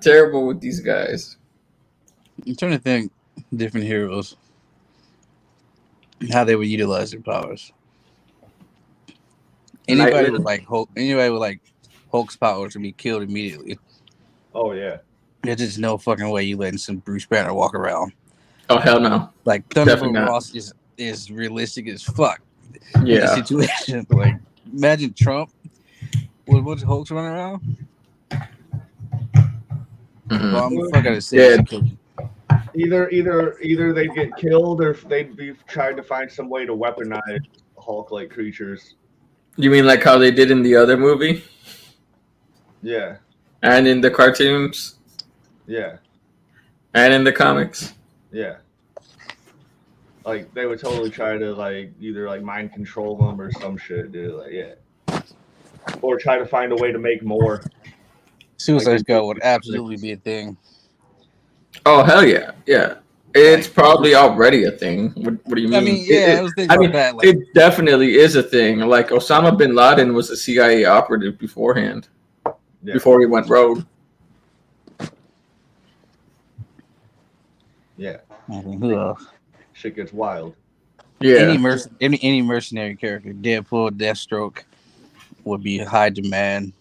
Terrible with these guys. I'm trying to think different heroes, how they would utilize their powers. Anybody with like Hulk, anybody with like Hulk's powers would be killed immediately. Oh yeah. There's just no fucking way you letting some Bruce Banner walk around. Oh hell no! Like Thunderbolt Ross is realistic as fuck. Yeah. In the situation, like imagine Trump with Hulk's running around. Bomb the fuck out of city. Either they'd get killed or they'd be trying to find some way to weaponize Hulk-like creatures. You mean like how they did in the other movie? Yeah. And in the cartoons? Yeah. And in the comics? Yeah. Like they would totally try to like either like mind control them or some shit, dude. Like yeah. Or try to find a way to make more. Suicide Squad would absolutely be a thing. Oh hell yeah, yeah! It's probably already a thing. What do you mean? I mean, yeah, it definitely is a thing. Like Osama bin Laden was a CIA operative beforehand, before he went rogue. Yeah. Who else? Shit gets wild. Yeah. Any mercenary character, Deadpool, Deathstroke, would be high demand.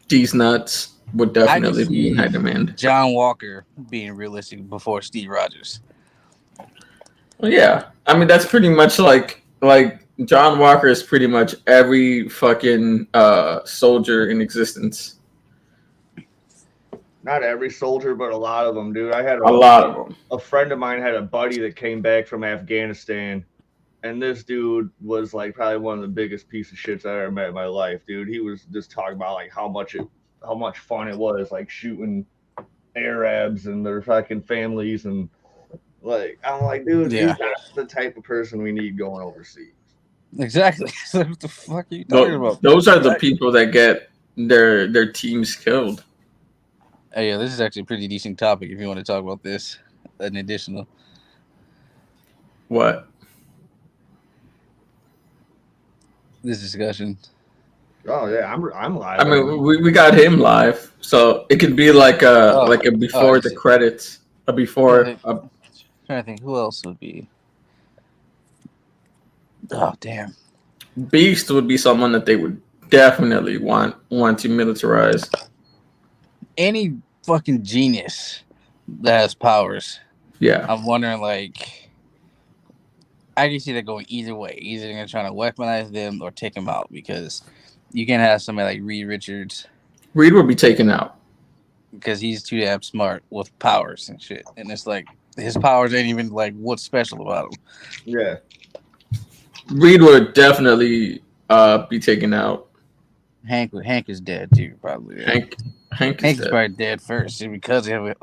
These nuts would definitely be in high demand. John Walker being realistic before Steve Rogers. Well, yeah, I mean that's pretty much like John Walker is pretty much every fucking soldier in existence. Not every soldier, but a lot of them, dude. I had a lot of them. A friend of mine had a buddy that came back from Afghanistan, and this dude was like probably one of the biggest piece of shits I ever met in my life, dude. He was just talking about like how much fun it was, like shooting Arabs and their fucking families, and like I'm like, dude, that's the type of person we need going overseas. Exactly. So what the fuck are you talking about? Those are the people that get their teams killed. Oh yeah, this is actually a pretty decent topic if you want to talk about this. An additional. What? This discussion. Oh yeah, I'm live. I mean, we got him live, so it could be like a before the credits, a before. I'm trying to think who else would be. Oh damn! Beast would be someone that they would definitely want to militarize. Any fucking genius that has powers. Yeah, I'm wondering like. I can see that going either way. Either they're gonna try to weaponize them or take them out because you can't have somebody like Reed Richards. Reed will be taken out because he's too damn smart with powers and shit. And it's like his powers ain't even like what's special about him. Yeah, Reed would definitely be taken out. Hank is dead too, probably. Hank is probably dead first because of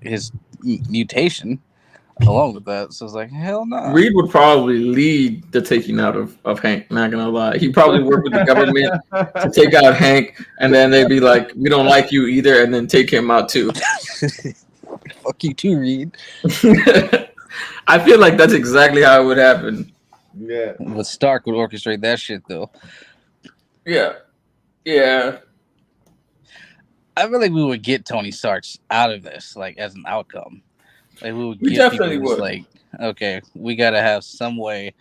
his mutation. Along with that, so it's like hell no. Reed would probably lead the taking out of Hank. Not gonna lie, he probably worked with the government to take out Hank, and then they'd be like, "We don't like you either," and then take him out too. Fuck you too, Reed. I feel like that's exactly how it would happen. Yeah, but Stark would orchestrate that shit though. Yeah. I feel like we would get Tony Stark out of this, like as an outcome. Like we definitely would. Like, okay, we gotta have some way,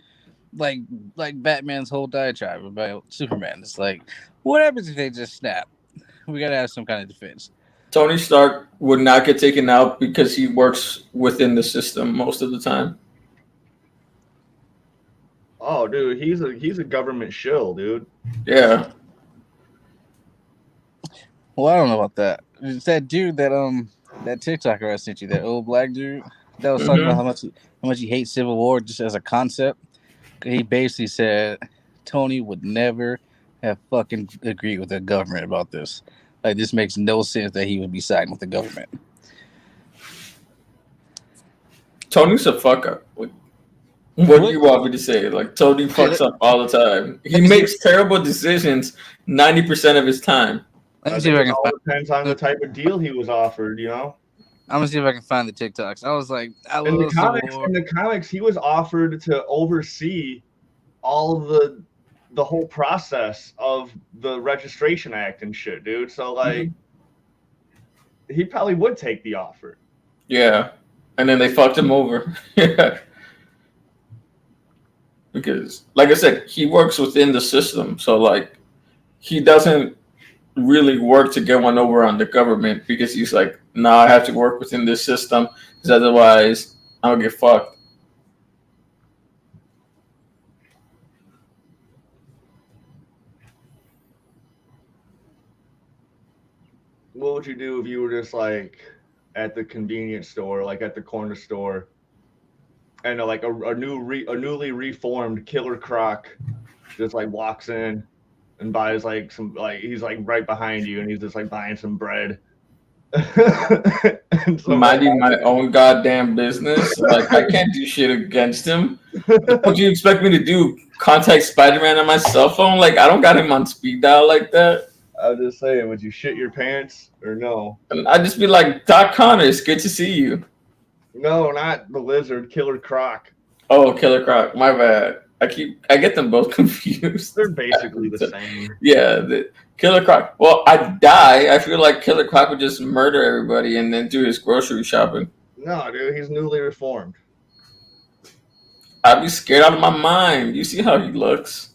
like Batman's whole diatribe about Superman. It's like, what happens if they just snap? We gotta have some kind of defense. Tony Stark would not get taken out because he works within the system most of the time. Oh, dude, he's a government shill, dude. Yeah. Well, I don't know about that. It's that dude that TikToker I sent you, that old black dude that was talking about how much he hates Civil War just as a concept. He basically said Tony would never have fucking agreed with the government about this. Like, this makes no sense that he would be siding with the government. Tony's a fuck up. What do you want me to say? Like, Tony fucks up all the time. He makes terrible decisions 90% of his time. Let me see if I can find. Depends on the type of deal he was offered, you know. I'm gonna see if I can find the TikToks. I was like, in the comics, he was offered to oversee all of the the whole process of the registration act and shit, dude. So like, he probably would take the offer. Yeah, and then they fucked him over. Yeah, because like I said, he works within the system, so like he doesn't really work to get one over on the government because he's like, nah, I have to work within this system because otherwise I'll get fucked. What would you do if you were just like at the convenience store, like at the corner store, and like a newly reformed Killer Croc just like walks in and buys like some, like he's like right behind you and he's just like buying some bread. Minding my own goddamn business. Like I can't do shit against him. What do you expect me to do? Contact Spider-Man on my cell phone? Like I don't got him on speed dial like that. I was just saying, would you shit your pants or no? And I'd just be like, Doc Connors, good to see you. No, not the lizard, Killer Croc. Oh, Killer Croc, my bad. I get them both confused. They're basically the same. Yeah, the Killer Croc. Well, I'd die. I feel like Killer Croc would just murder everybody and then do his grocery shopping. No, dude, he's newly reformed. I'd be scared out of my mind. You see how he looks?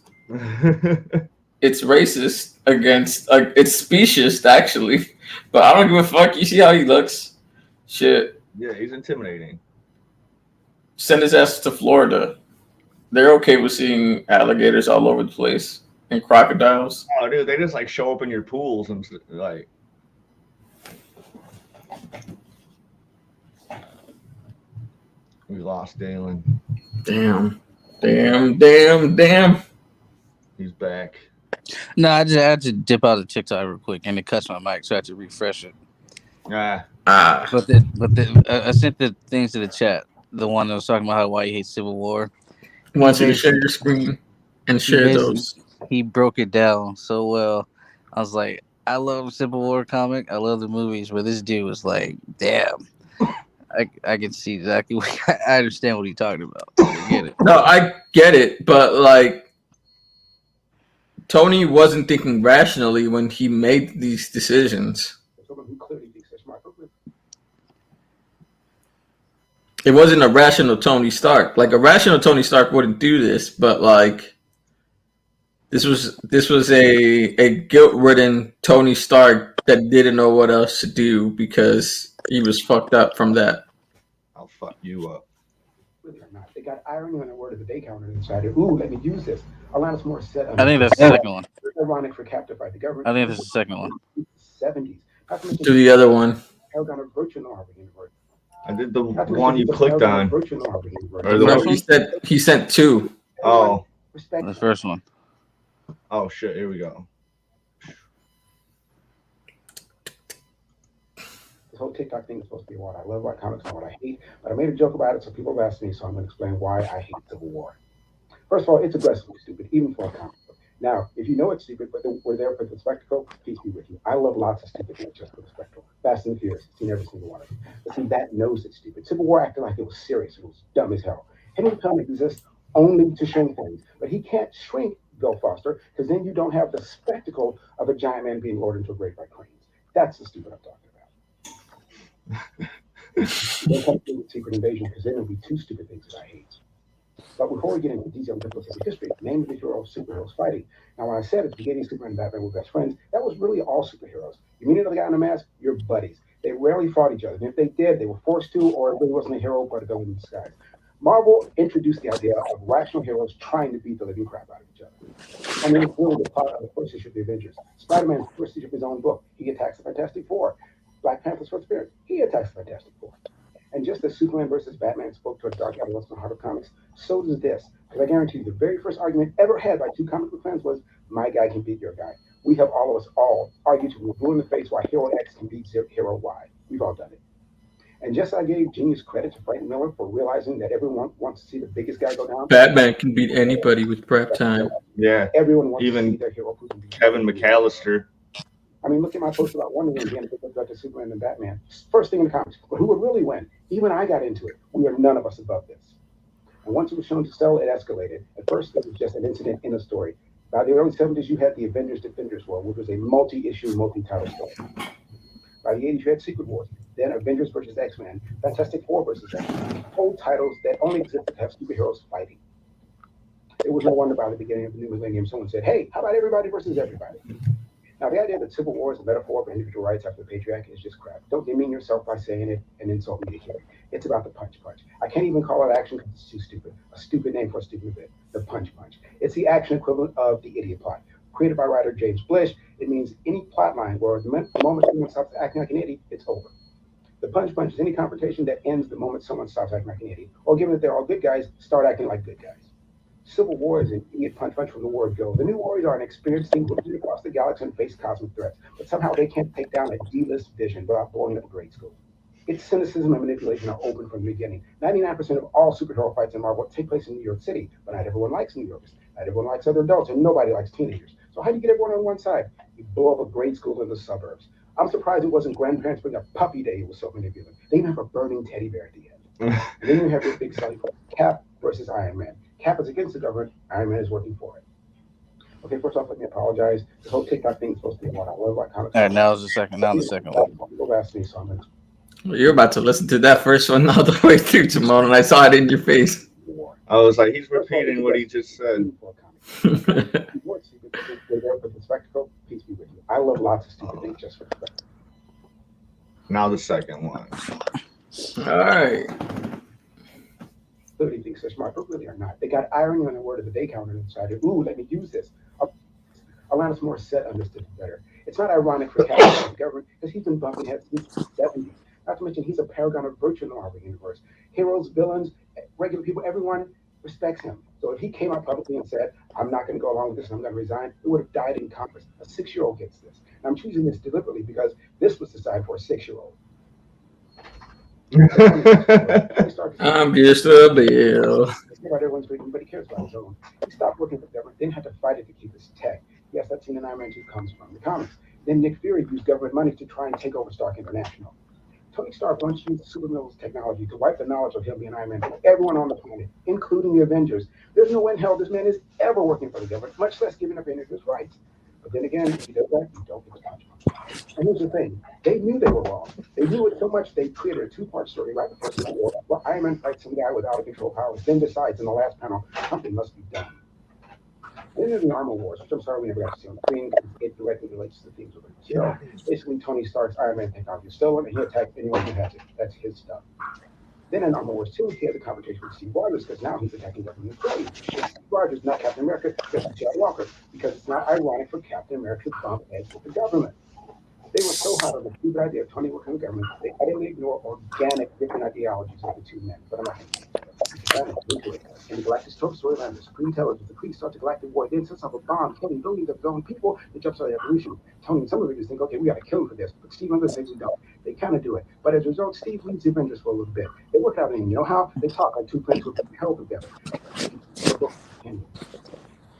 It's racist against, like, it's specious actually, but I don't give a fuck. You see how he looks? Shit. Yeah, he's intimidating. Send his ass to Florida. They're okay with seeing alligators all over the place and crocodiles. Oh, dude, they just like show up in your pools and like. We lost Dalen. Damn. He's back. No, I had to dip out of TikTok real quick, and it cuts my mic, so I had to refresh it. Ah. But I sent the things to the chat. The one that was talking about why he hates Civil War. He wants you to share your screen and share those. He broke it down so well. I was like, I love Civil War comic. I love the movies, but this dude was like, damn. I can see exactly what I understand what he's talking about. I get it. No, I get it, but like Tony wasn't thinking rationally when he made these decisions. It wasn't a rational Tony Stark. Like a rational Tony Stark wouldn't do this, but like this was a guilt-ridden Tony Stark that didn't know what else to do because he was fucked up from that. I'll fuck you up. Really or not, they got irony on the word of the day counter and decided, ooh, let me use this. Alanis Morissette. I think that's the second one. Ironic for captive by the government. I think that's the second one. 70s. Do the other one. I did the one you clicked on. Or the No, one he sent two. Oh. The first one. Oh shit! Here we go. This whole TikTok thing is supposed to be what I love about comics and what I hate, but I made a joke about it, so people have asked me, so I'm going to explain why I hate Civil War. First of all, it's aggressively stupid, even for a comic book. Now, if you know it's stupid, but we're there for the spectacle, peace be with you. I love lots of stupid things just for the spectacle. Fast and the Furious, seen every single one of them. But see, that knows it's stupid. Civil War acted like it was serious. It was dumb as hell. Henry Comic exists only to shrink things, but he can't shrink Bill Foster, because then you don't have the spectacle of a giant man being lowered into a grave by cranes. That's the stupid I'm talking about. Don't come to Secret Invasion, because then there'll be two stupid things that I hate. But before we get into detailed differences in history, name of the heroes, superheroes fighting. Now, when I said at the beginning Superman and Batman were best friends, that was really all superheroes. You meet another guy in a mask, you're buddies. They rarely fought each other. And if they did, they were forced to, or it really wasn't a hero but a villain in disguise. Marvel introduced the idea of rational heroes trying to beat the living crap out of each other. I mean, it's really the plot of the first issue of the Avengers. Spider-Man's first issue of his own book, he attacks the Fantastic Four. Black Panther's first appearance, he attacks the Fantastic Four. And just as Superman versus Batman spoke to a dark adolescent heart of comics, so does this. Because I guarantee you, the very first argument ever had by two comic book fans was, my guy can beat your guy. We have all of us argued to the blue in the face why Hero X can beat Hero Y. We've all done it. And just as I gave genius credit to Frank Miller for realizing that everyone wants to see the biggest guy go down. Batman can beat anybody with prep time. Yeah. Everyone wants even to see their hero. Kevin McAllister. I mean, look at my post about Wonder Woman being to Superman and Batman. First thing in the comics. But who would really win? Even I got into it. We are none of us above this. And once it was shown to Stella, it escalated. At first, it was just an incident in a story. By the early 70s, you had the Avengers Defenders War, which was a multi-issue, multi-title story. By the 80s, you had Secret Wars, then Avengers versus X-Men, Fantastic Four versus X-Men, whole titles that only existed to have superheroes fighting. It was no wonder by the beginning of the new millennium, someone said, hey, how about everybody versus everybody? Now, the idea that civil war is a metaphor for individual rights after the patriarchy is just crap. Don't demean yourself by saying it and insult me to hear it. It's about the punch. I can't even call it action because it's too stupid. A stupid name for a stupid event. The punch. It's the action equivalent of the idiot plot. Created by writer James Blish, it means any plot line where the moment someone stops acting like an idiot, it's over. The punch is any confrontation that ends the moment someone stops acting like an idiot. Or given that they're all good guys, start acting like good guys. Civil war is an idiot punch from the word go. The new warriors are an experienced team moving across the galaxy and face cosmic threats, but somehow they can't take down a D-list vision without blowing up a grade school. Its cynicism and manipulation are open from the beginning. 99% of all superhero fights in Marvel take place in New York City, but not everyone likes New Yorkers. Not everyone likes other adults, and nobody likes teenagers. So how do you get everyone on one side? You blow up a grade school in the suburbs. I'm surprised it wasn't grandparents bring a puppy day. It was so manipulative. They even have a burning teddy bear at the end. And then you have this big selling point, Cap versus Iron Man. Cap is against the government. Iron Man is working for it. Okay, first off, let me apologize. The whole TikTok thing is supposed to be what I love about comics. All right, now the second one. People ask me, so I'm gonna... You're about to listen to that first one all the way through, Timon, and I saw it in your face. I was like, he's repeating what he just said. I love lots of stupid things just for the spectacle. Now the second one. All right. Clearly think so smart, but really are not. They got irony on the word of the day counter and decided, ooh, let me use this. Alanis Morissette understood it better. It's not ironic for Captain government because he's been bumping heads since the 70s. Not to mention he's a paragon of virtue in the Marvel universe. Heroes, villains, regular people, everyone respects him. So if he came out publicly and said, I'm not going to go along with this and I'm going to resign, it would have died in Congress. A 6-year-old gets this. And I'm choosing this deliberately because this was designed for a 6-year-old. I'm just a bill. Everyone's reading, but he cares about his own. He stopped working for the government, then had to fight it to keep his tech. Yes, that scene in Iron Man 2 comes from the comics. Then Nick Fury used government money to try and take over Stark International. Tony Stark once used Superman's technology to wipe the knowledge of him being Iron Man from everyone on the planet, including the Avengers. There's no way in hell this man is ever working for the government, much less giving up any of his rights. But then again, if he does that, you don't get the punch. And here's the thing, they knew they were wrong. They knew it so much they created a 2-part story right before Civil War, where Iron Man fights some guy with out-of-control powers, then decides in the last panel, something must be done. Then there's the Armor Wars, which I'm sorry we never got to see on the screen because it directly relates to the themes of the show. Basically, Tony Stark's Iron Man technology is stolen, and he attacks anyone who has it. That's his stuff. Then in Armor Wars 2, he has a conversation with Steve Rogers because now he's attacking government employees. Steve Rogers, not Captain America, just J.R. Walker, because it's not ironic for Captain America to bump heads with the government. They were so hot on the stupid idea of Tony working in the government, they utterly ignore organic different ideologies of the two men. But I'm not going to get in the Galactic storyline, the Supreme Intelligence, the Kree starts a galactic war, then sets up a bomb, killing billions of their own people, that jumps out of evolution. Tony and some of them think, okay, we got to kill him for this. But Steve and others think we don't. They kind of do it. But as a result, Steve leads the Avengers for a little bit. They work out, and you know how? They talk like two planets with held together.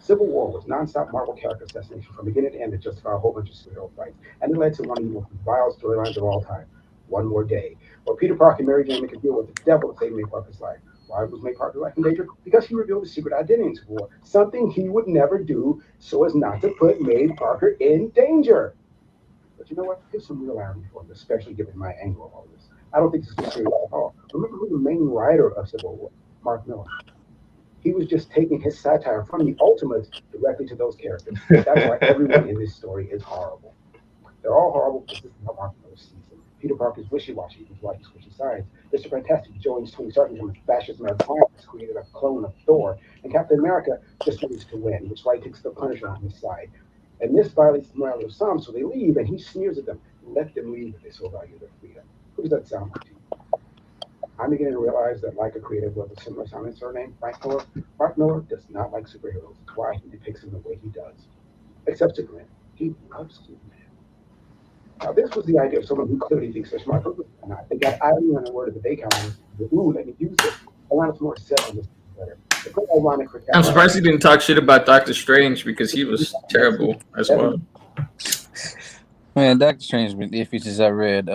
Civil War was non-stop Marvel character assassination from beginning to end to justify a whole bunch of superhero fights. And it led to one of the most vile storylines of all time, One More Day, where Peter Parker and Mary Jane make a deal with the devil to save May Parker's life. Why was May Parker's life in danger? Because he revealed his secret identity in Civil War, something he would never do so as not to put May Parker in danger. But you know what? There's some real irony for him, especially given my angle of all this. I don't think this is serious at all. Remember who the main writer of Civil War? Mark Miller. He was just taking his satire from the Ultimates directly to those characters. That's why everyone in this story is horrible. They're all horrible because this is how Mark Miller sees them. Peter Parker's wishy-washy, he's like squishy science. Mr. Fantastic joins Tony Stark and becomes a fascist American scientist, created a clone of Thor. And Captain America just wants to win, which is why he takes the Punisher on his side. And this violates the morality of some, so they leave, and he sneers at them. Let them leave if they so value their freedom. Who does that sound like to you? I'm beginning to realize that like a creative with a similar sounding surname, Frank Miller, Mark Miller does not like superheroes. That's why he depicts them the way he does. Except Superman. He loves Superman. Now, this was the idea of someone who clearly thinks they're smart, but not. They got irony on the word of the day counter. Ooh, let me use this. Alanis Morissette on this better. Ironic for I'm surprised he didn't talk shit about Doctor Strange because he was terrible as well. Man, Doctor Strange been iffy since I read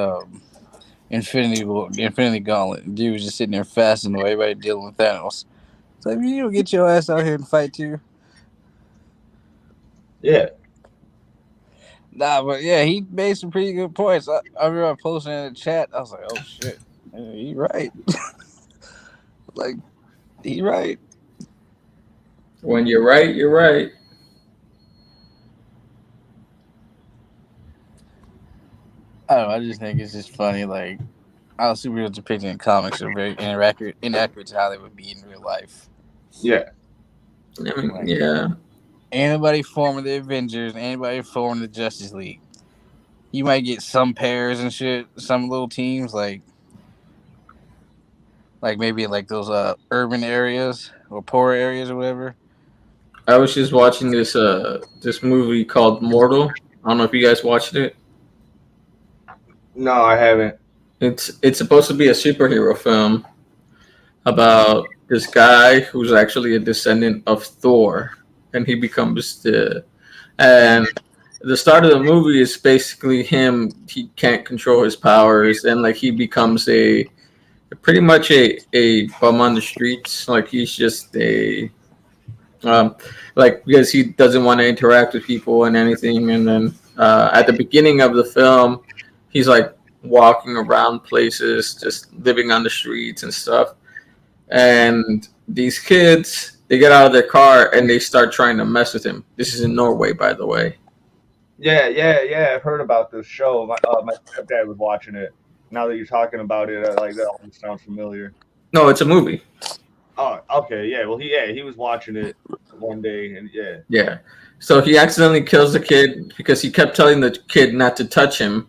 Infinity Gauntlet. Dude was just sitting there fasting while everybody dealing with Thanos. So you don't get your ass out here and fight too. Yeah. Nah, but yeah, he made some pretty good points. I remember posting in the chat. I was like, "Oh shit, yeah, he right." Like, he right. When you're right, you're right. I don't know. I just think it's just funny, like how superheroes depicted in comics are very inaccurate to how they would be in real life. Yeah. I mean, Like, yeah. anybody forming the Avengers, anybody forming the Justice League, you might get some pairs and shit, some little teams, like maybe like those urban areas or poor areas or whatever. I was just watching this movie called Mortal. I don't know if you guys watched it. No, I haven't. It's supposed to be a superhero film about this guy who's actually a descendant of Thor, and he becomes and the start of the movie is basically him. He can't control his powers, and like he becomes a pretty much a bum on the streets. Like he's just a um, like because he doesn't want to interact with people and anything. And then at the beginning of the film, he's like walking around places, just living on the streets and stuff. And these kids, they get out of their car and they start trying to mess with him. This is in Norway, by the way. Yeah. I've heard about this show. My stepdad was watching it. Now that you're talking about it, like that all sounds familiar. No, it's a movie. Oh, okay, yeah. Well, he was watching it one day, and yeah. Yeah. So he accidentally kills the kid because he kept telling the kid not to touch him,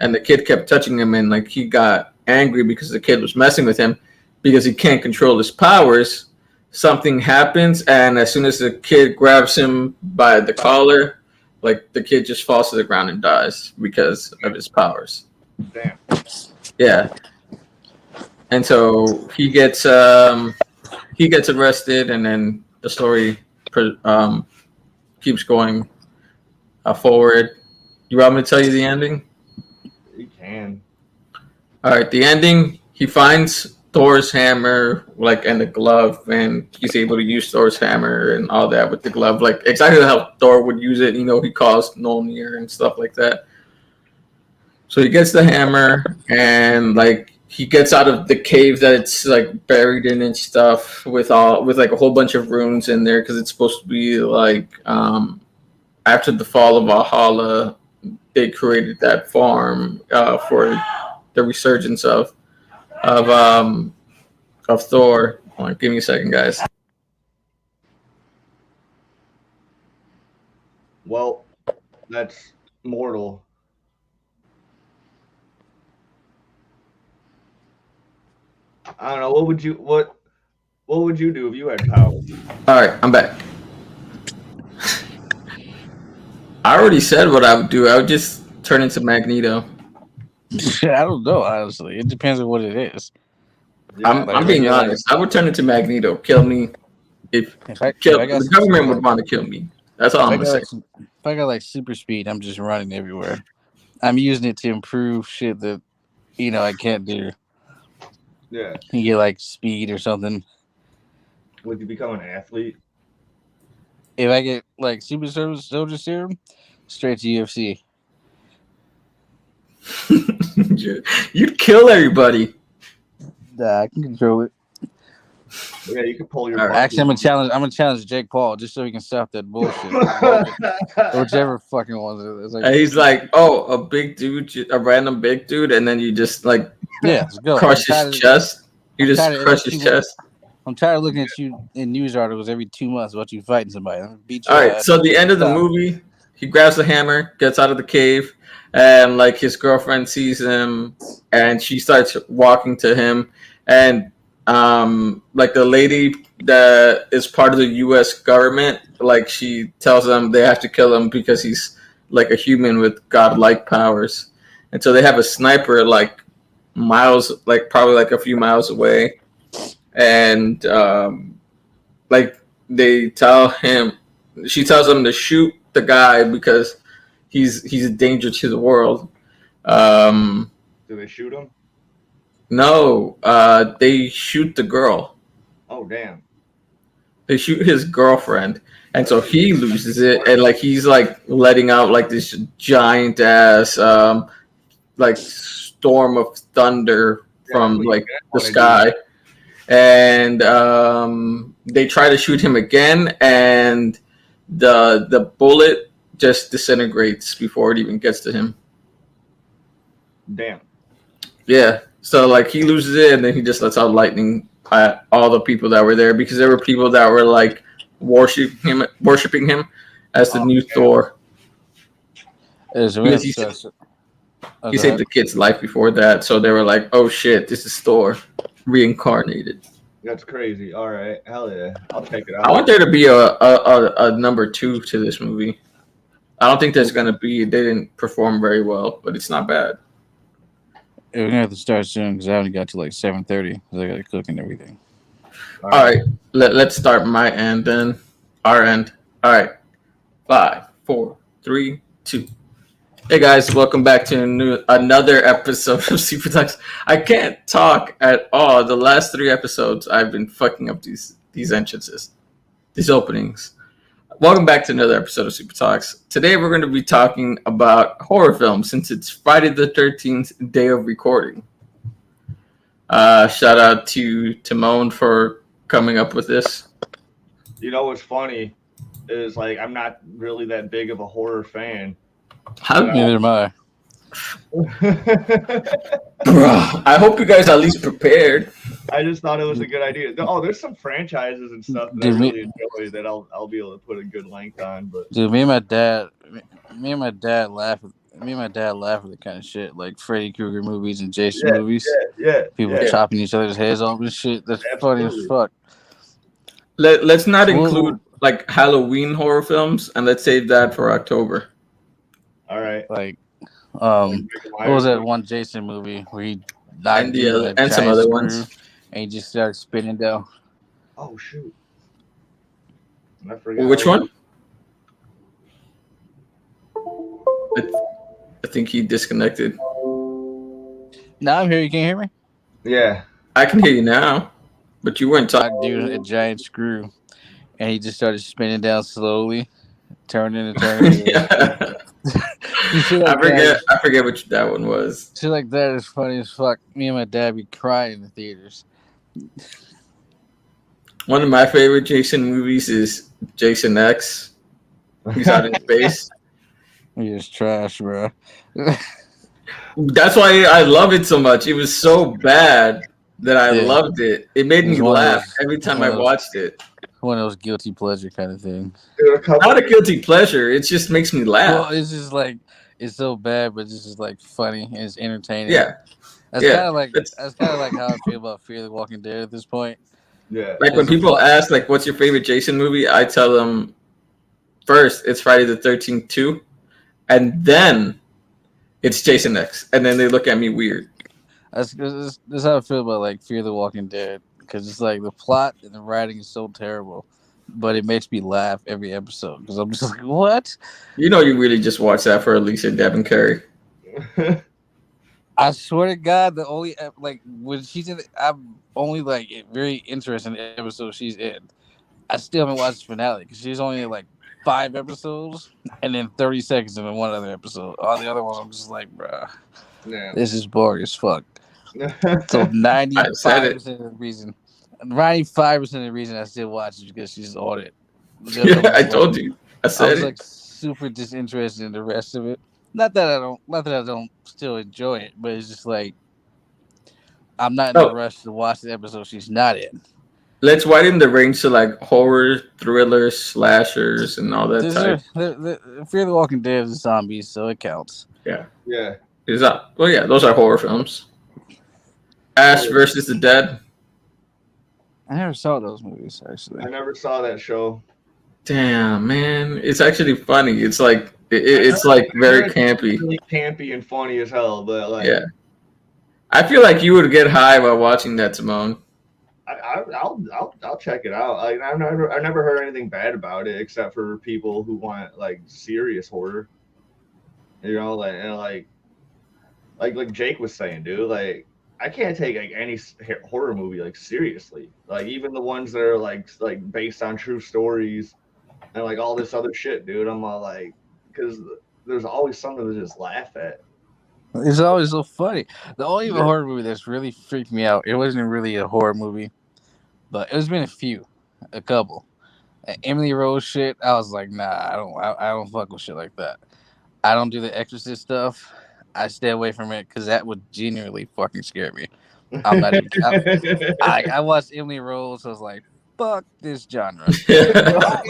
and the kid kept touching him, and like he got angry because the kid was messing with him because he can't control his powers. Something happens, and as soon as the kid grabs him by the collar, like the kid just falls to the ground and dies because of his powers. Damn. Yeah. And so he gets arrested, and then the story keeps going forward. You want me to tell you the ending? You can. All right, the ending. He finds Thor's hammer, like, and the glove, and he's able to use Thor's hammer and all that with the glove, like exactly how Thor would use it. You know, he calls Mjolnir and stuff like that. So he gets the hammer, and like he gets out of the cave that it's like buried in and stuff with like a whole bunch of runes in there because it's supposed to be like after the fall of Valhalla, they created that farm for the resurgence of um, of Thor. Hold on, give me a second, guys. Well, that's mortal. I don't know. What would you do if you had power? All right, I'm back. I already said what I would do. I would just turn into Magneto. I don't know, honestly. It depends on what it is. Yeah, I'm being honest. I would turn into Magneto. Kill me. If the government would want to kill me. That's all I'm gonna say. If I got like super speed, I'm just running everywhere. I'm using it to improve shit that I can't do. Yeah. You get like speed or something. Would you become an athlete? If I get like super soldier serum, straight to UFC. You'd kill everybody. Nah, I can control it. Yeah, you could pull your. All right. Actually, I'm gonna challenge Jake Paul just so he can stop that bullshit. Whichever fucking one it is. Like, He's like, oh, a big dude, a random big dude, and then you just like let's go. crush his chest. You just crush his chest. I'm tired of looking at you in news articles every 2 months about you fighting somebody. I'm gonna beat you. All right, so the end of the movie, he grabs the hammer, gets out of the cave, and like his girlfriend sees him, and she starts walking to him, and like the lady that is part of the U.S. government, like she tells them they have to kill him because he's like a human with godlike powers, and so they have a sniper like miles, like probably like a few miles away, and like they tell him, she tells him to shoot the guy because he's a danger to the world. Do they shoot him? No, they shoot the girl. Oh damn! They shoot his girlfriend, and so he loses it, and like he's like letting out like this giant ass like storm of thunder from like the sky, and they try to shoot him again, and the bullet just disintegrates before it even gets to him. Damn. Yeah, so like he loses it, and then he just lets out lightning at all the people that were there, because there were people that were like worshiping him as the new Thor. Because he saved the kid's life before that, so they were like, "Oh shit, this is Thor reincarnated." That's crazy. All right, hell yeah, I'll check it out. I want there to be a number 2 to this movie. I don't think there's gonna be. They didn't perform very well, but it's not bad. Yeah, we're gonna have to start soon because I only got to like 7:30 because I got to cook and everything. All right. Let's start my end then. Our end. All right. 5, 4, 3, 2. Hey guys, welcome back to another episode of Super Talks. I can't talk at all. The last 3 episodes, I've been fucking up these entrances, these openings. Welcome back to another episode of Super Talks. Today we're going to be talking about horror films since it's Friday the 13th day of recording. Shout out to Timon for coming up with this. You know what's funny is like I'm not really that big of a horror fan. Neither am I. Bruh, I hope you guys are at least prepared. I just thought it was a good idea. Oh, there's some franchises and stuff that I really enjoy that I'll be able to put a good length on. But dude, me and my dad laugh at the kind of shit like Freddy Krueger movies and Jason movies. Yeah. People chopping each other's heads off and shit. That's funny as fuck. Let's not include like Halloween horror films, and let's save that for October. All right. Like, what was that one Jason movie where he died and some other ones, and he just started spinning down? Oh shoot! I forgot. Which one? I think he disconnected. Now I'm here. You can't hear me? Yeah, I can hear you now, but you weren't talking. Dude, a giant screw, and he just started spinning down slowly, turning and turning. Yeah. I forget which that one was. Shit like that is funny as fuck. Me and my dad be crying in the theaters. One of my favorite Jason movies is Jason X. He's out in space. He is trash, bro. That's why I love it so much. It was so bad that I loved it. It made me laugh every time I watched it. One of those guilty pleasure kind of things. Not a guilty pleasure. It just makes me laugh. Well, it's just like it's so bad, but it's just like funny and it's entertaining. Yeah, that's kind of like how I feel about Fear the Walking Dead at this point. Yeah, like when people ask like, "What's your favorite Jason movie?" I tell them first it's Friday the 13th 2, and then it's Jason X, and then they look at me weird. That's how I feel about like Fear the Walking Dead, because it's like the plot and the writing is so terrible, but it makes me laugh every episode because I'm just like, what? You know, you really just watch that for Alicia, Deb, and Carrie. I swear to God, the only like when she's in, I'm only like very interested in the episode she's in. I still haven't watched the finale because she's only in like 5 episodes and then 30 seconds in one other episode. All the other ones, I'm just like, bruh, this is boring as fuck. So 95% of the reason. 95% of the reason I still watch is because she's on it. Yeah, I told you. I was like super disinterested in the rest of it. Not that I don't still enjoy it, but it's just like I'm not in a rush to watch the episode she's not in. Let's widen the range to like horror, thrillers, slashers, and all that type. Fear the Walking Dead is zombies, so it counts. Yeah. Is that? Well, yeah, those are horror films. Ash versus the Dead. I never saw those movies, actually. I never saw that show. Damn, man, it's actually funny. It's like it's like very campy. Really campy and funny as hell, but like I feel like you would get high while watching that, Simone. I'll check it out. Like I've never heard anything bad about it except for people who want like serious horror. You know, like Jake was saying, dude. Like I can't take like any horror movie like seriously. Like even the ones that are like based on true stories and like all this other shit, dude. I'm all like, because there's always something to just laugh at. It's always so funny. The only Yeah. horror movie that's really freaked me out, it wasn't really a horror movie, but it's been a couple. Emily Rose shit, I was like, nah, I don't fuck with shit like that. I don't do the Exorcist stuff. I stay away from it because that would genuinely fucking scare me. I'm not even. I watched Emily Rose. I was like, fuck this genre. I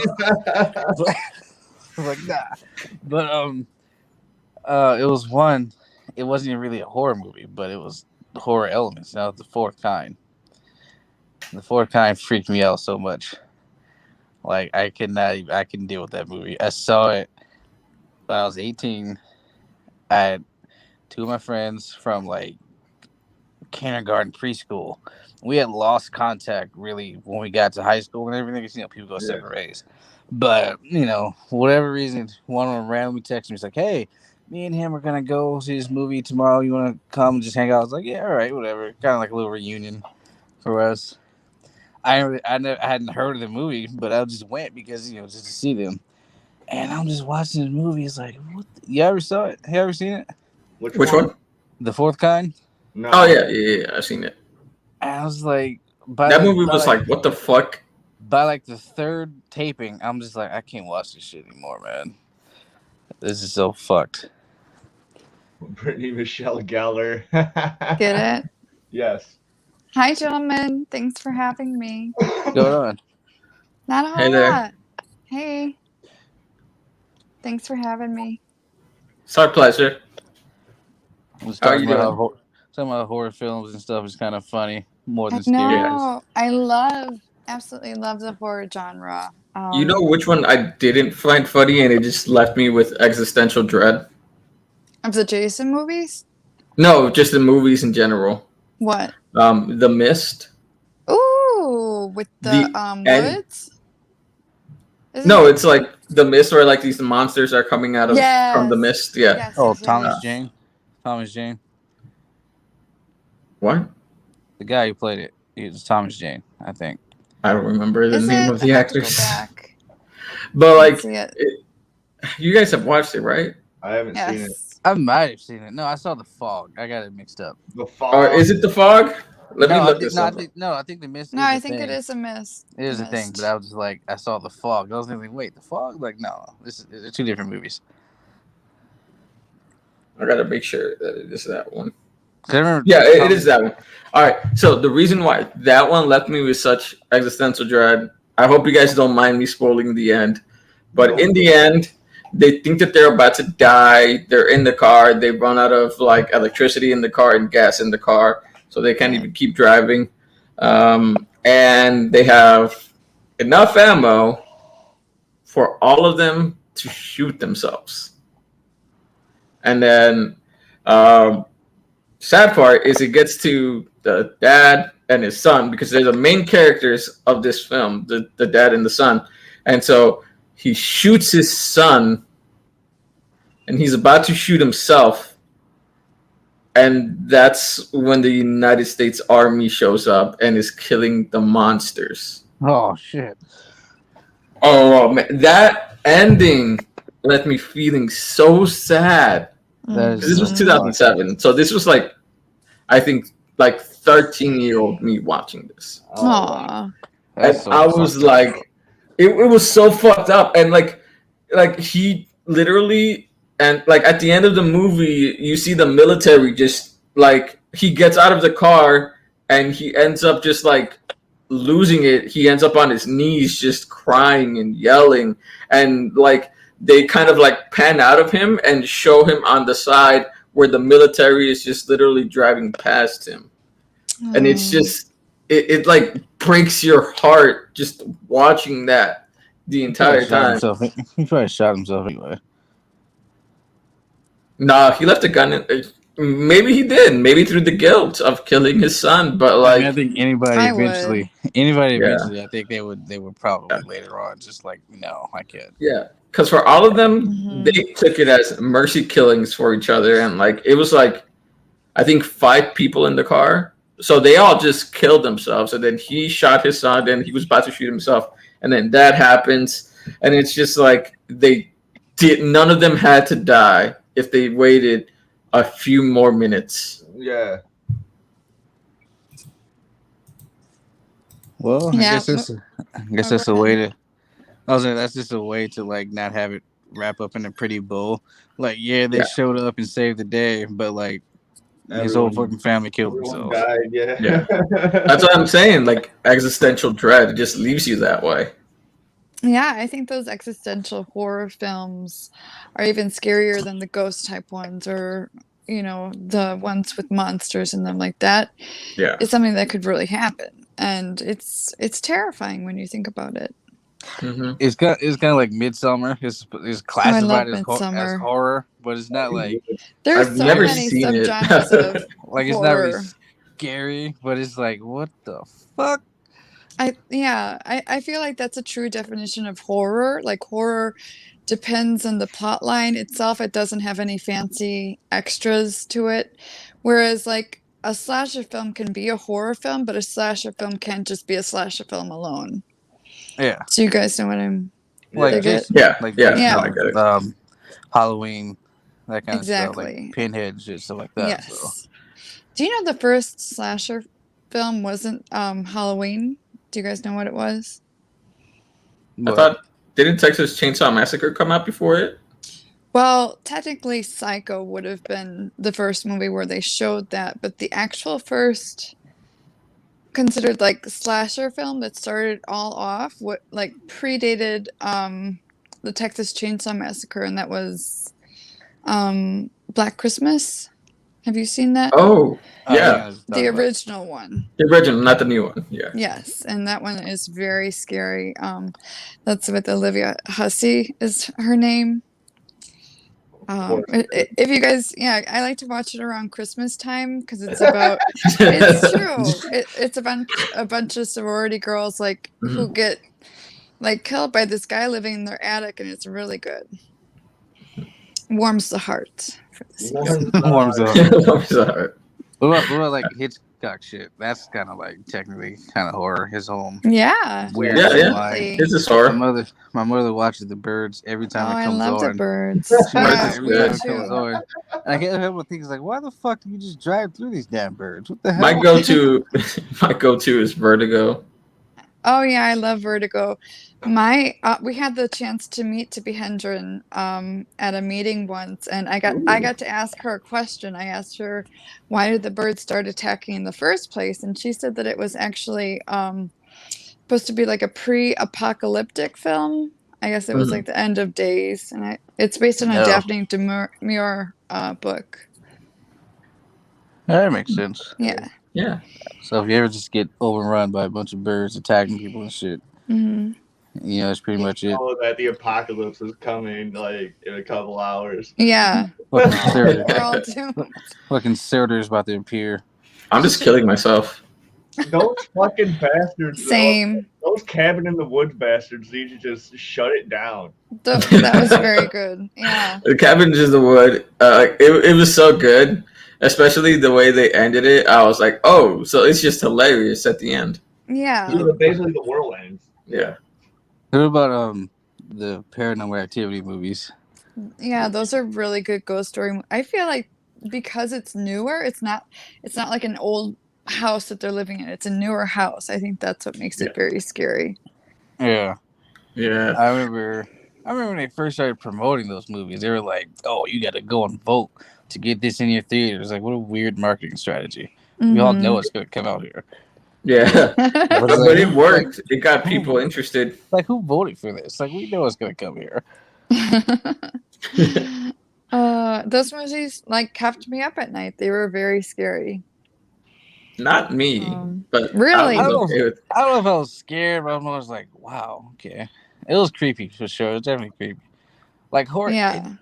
was like, nah. But it was one. It wasn't even really a horror movie, but it was horror elements. That was The Fourth Kind. The Fourth Kind freaked me out so much. Like I couldn't deal with that movie. I saw it when I was 18. I had two of my friends from like kindergarten, preschool. We had lost contact really when we got to high school and everything. You know, people go separate ways. But for whatever reason, one of them randomly texted me. He's like, "Hey, me and him are gonna go see this movie tomorrow. You want to come and just hang out?" I was like, "Yeah, all right, whatever." Kind of like a little reunion for us. I hadn't heard of the movie, but I just went because just to see them. And I'm just watching the movie. It's like, what? You ever saw it? Have you ever seen it? Which one? The Fourth Kind. No. Oh yeah, I've seen it. And I was like, that movie was like, what the fuck? By like the third taping, I'm just like, I can't watch this shit anymore, man. This is so fucked. Brittany Michelle Geller. Get it? Yes. Hi, gentlemen. Thanks for having me. What's going on? Not a whole Hey there. lot. Hey. Thanks for having me. It's our pleasure. Was How are you doing? Talking about horror films and stuff is kind of funny, more than I scary. know. I absolutely love the horror genre. You know which one I didn't find funny and it just left me with existential dread? Of the Jason movies? No, just the movies in general. What? The Mist. Ooh, with the woods? It's like the Mist where like these monsters are coming out of from the mist. Yeah. Yes, Oh, Thomas Jane. Thomas Jane. What? The guy who played it. He was Thomas Jane, I think. I don't remember the name of the actors. Back. But like, you guys have watched it, right? I haven't seen it. I might have seen it. No, I saw The Fog. I got it mixed up. The Fog. Or is it The Fog? Let me look this up. I think The Mist. No, I think it is a mist. It is a thing, but I was just like, I saw The Fog. I was thinking, wait, The Fog? Like, no, they're two different movies. I gotta make sure that it is that one. Yeah, it is that one. All right. So the reason why that one left me with such existential dread, I hope you guys don't mind me spoiling the end, but in the end, they think that they're about to die. They're in the car. They run out of like electricity in the car and gas in the car, so they can't even keep driving. And they have enough ammo for all of them to shoot themselves. And then, sad part is it gets to the dad and his son because they're the main characters of this film, the dad and the son. And so he shoots his son and he's about to shoot himself. And that's when the United States Army shows up and is killing the monsters. Oh, shit. Oh, man. That ending left me feeling so sad. This was 2007. So this was like, I think, like 13-year-old me watching this. Aww. And I was like, it was so fucked up. And like he literally, and like at the end of the movie, you see the military just like, he gets out of the car and he ends up just like losing it. He ends up on his knees just crying and yelling. And like, they kind of like pan out of him and show him on the side where the military is just literally driving past him. And it's just, it like breaks your heart just watching that the entire time. He probably shot himself anyway. Nah, he left a gun in. Maybe he did. Maybe through the guilt of killing his son. But like, I think anybody eventually, I think they would probably later on just like, no, I can't. Yeah, because for all of them, they took it as mercy killings for each other, and like it was like, I think 5 people in the car, so they all just killed themselves, and then he shot his son, and he was about to shoot himself, and then that happens, and it's just like none of them had to die if they waited a few more minutes. Yeah. Well, I Yeah, guess that's go a way ahead. to. I was like, that's just a way to like not have it wrap up in a pretty bow. Like, yeah, they Yeah. showed up and saved the day, but like his whole Everyone- fucking family killed Everyone themselves. died, yeah. Yeah. That's what I'm saying. Like existential dread, it just leaves you that way. Yeah, I think those existential horror films are even scarier than the ghost type ones, or the ones with monsters in them. Like that Yeah. is something that could really happen, and it's terrifying when you think about it. Mm-hmm. It's kind of like Midsummer. It's classified as Midsommar. horror, but it's not like There's I've so never many seen it. subgenres of like it's not really horror. scary, but it's like what the fuck. I feel like that's a true definition of horror. Like horror depends on the plot line itself. It doesn't have any fancy extras to it. Whereas like a slasher film can be a horror film, but a slasher film can't just be a slasher film alone. Yeah, So you guys know what I'm like I get? Jason, Yeah, like yeah, Jason, no, I get it. Halloween, that kind of stuff, Exactly. like Pinhead and shit, stuff like that. Yes. So. Do you know the first slasher film wasn't Halloween? Do you guys know what it was? I thought, didn't Texas Chainsaw Massacre come out before it? Well, technically Psycho would have been the first movie where they showed that, but the actual first considered like slasher film that started all off what like predated the Texas Chainsaw Massacre, and that was Black Christmas. Have you seen that? Oh, yeah. The original one. The original, not the new one. Yeah. Yes, and that one is very scary. That's with Olivia Hussey is her name. If you guys, I like to watch it around Christmas time because it's about. It's true. It's a bunch of sorority girls like who get like killed by this guy living in their attic, and it's really good. Warms the heart. Warms the heart. What Sorry. about like Hitchcock shit? That's kind of like technically kind of horror. His home. Yeah. Weird. Yeah. It's a horror. My mother watches The Birds every time it comes on. I love The Birds. She watches every time it too. comes on. And I can't help but think, like, why the fuck do you just drive through these damn birds? What the hell? My go-to is Vertigo. Oh yeah, I love Vertigo. We had the chance to meet Tippi Hendren at a meeting once, and I got to ask her a question. I asked her, why did the birds start attacking in the first place? And she said that it was actually supposed to be like a pre-apocalyptic film. I guess it was like the end of days, and it's based on a Daphne du Maurier book. That makes sense. Yeah. Yeah. So if you ever just get overrun by a bunch of birds attacking people and shit, that's pretty much it. Know that the apocalypse is coming like in a couple hours. Yeah. Fucking We're all doomed. Fucking Surtur's about to appear. I'm just killing myself. Those fucking bastards. Same. Those cabin in the woods bastards need to just shut it down. That was very good. Yeah. The Cabin in the Wood. It was so good. Especially the way they ended it, I was like, "Oh, so it's just hilarious at the end." Yeah. Basically, the world ends. Yeah. What about the Paranormal Activity movies? Yeah, those are really good ghost story. I feel like because it's newer, it's not like an old house that they're living in. It's a newer house. I think that's what makes it very scary. Yeah. Yeah. I remember when they first started promoting those movies. They were like, "Oh, you got to go and vote to get this in your theaters." Like, what a weird marketing strategy. We all know it's going to come out here. Yeah. But it worked. It got people interested. Like, who voted for this? Like, we know it's going to come here. Those movies like kept me up at night. They were very scary. Not me, but really, I don't know if I was scared, but I was like, "Wow, okay." It was creepy for sure. It was definitely creepy. Like horror. Yeah.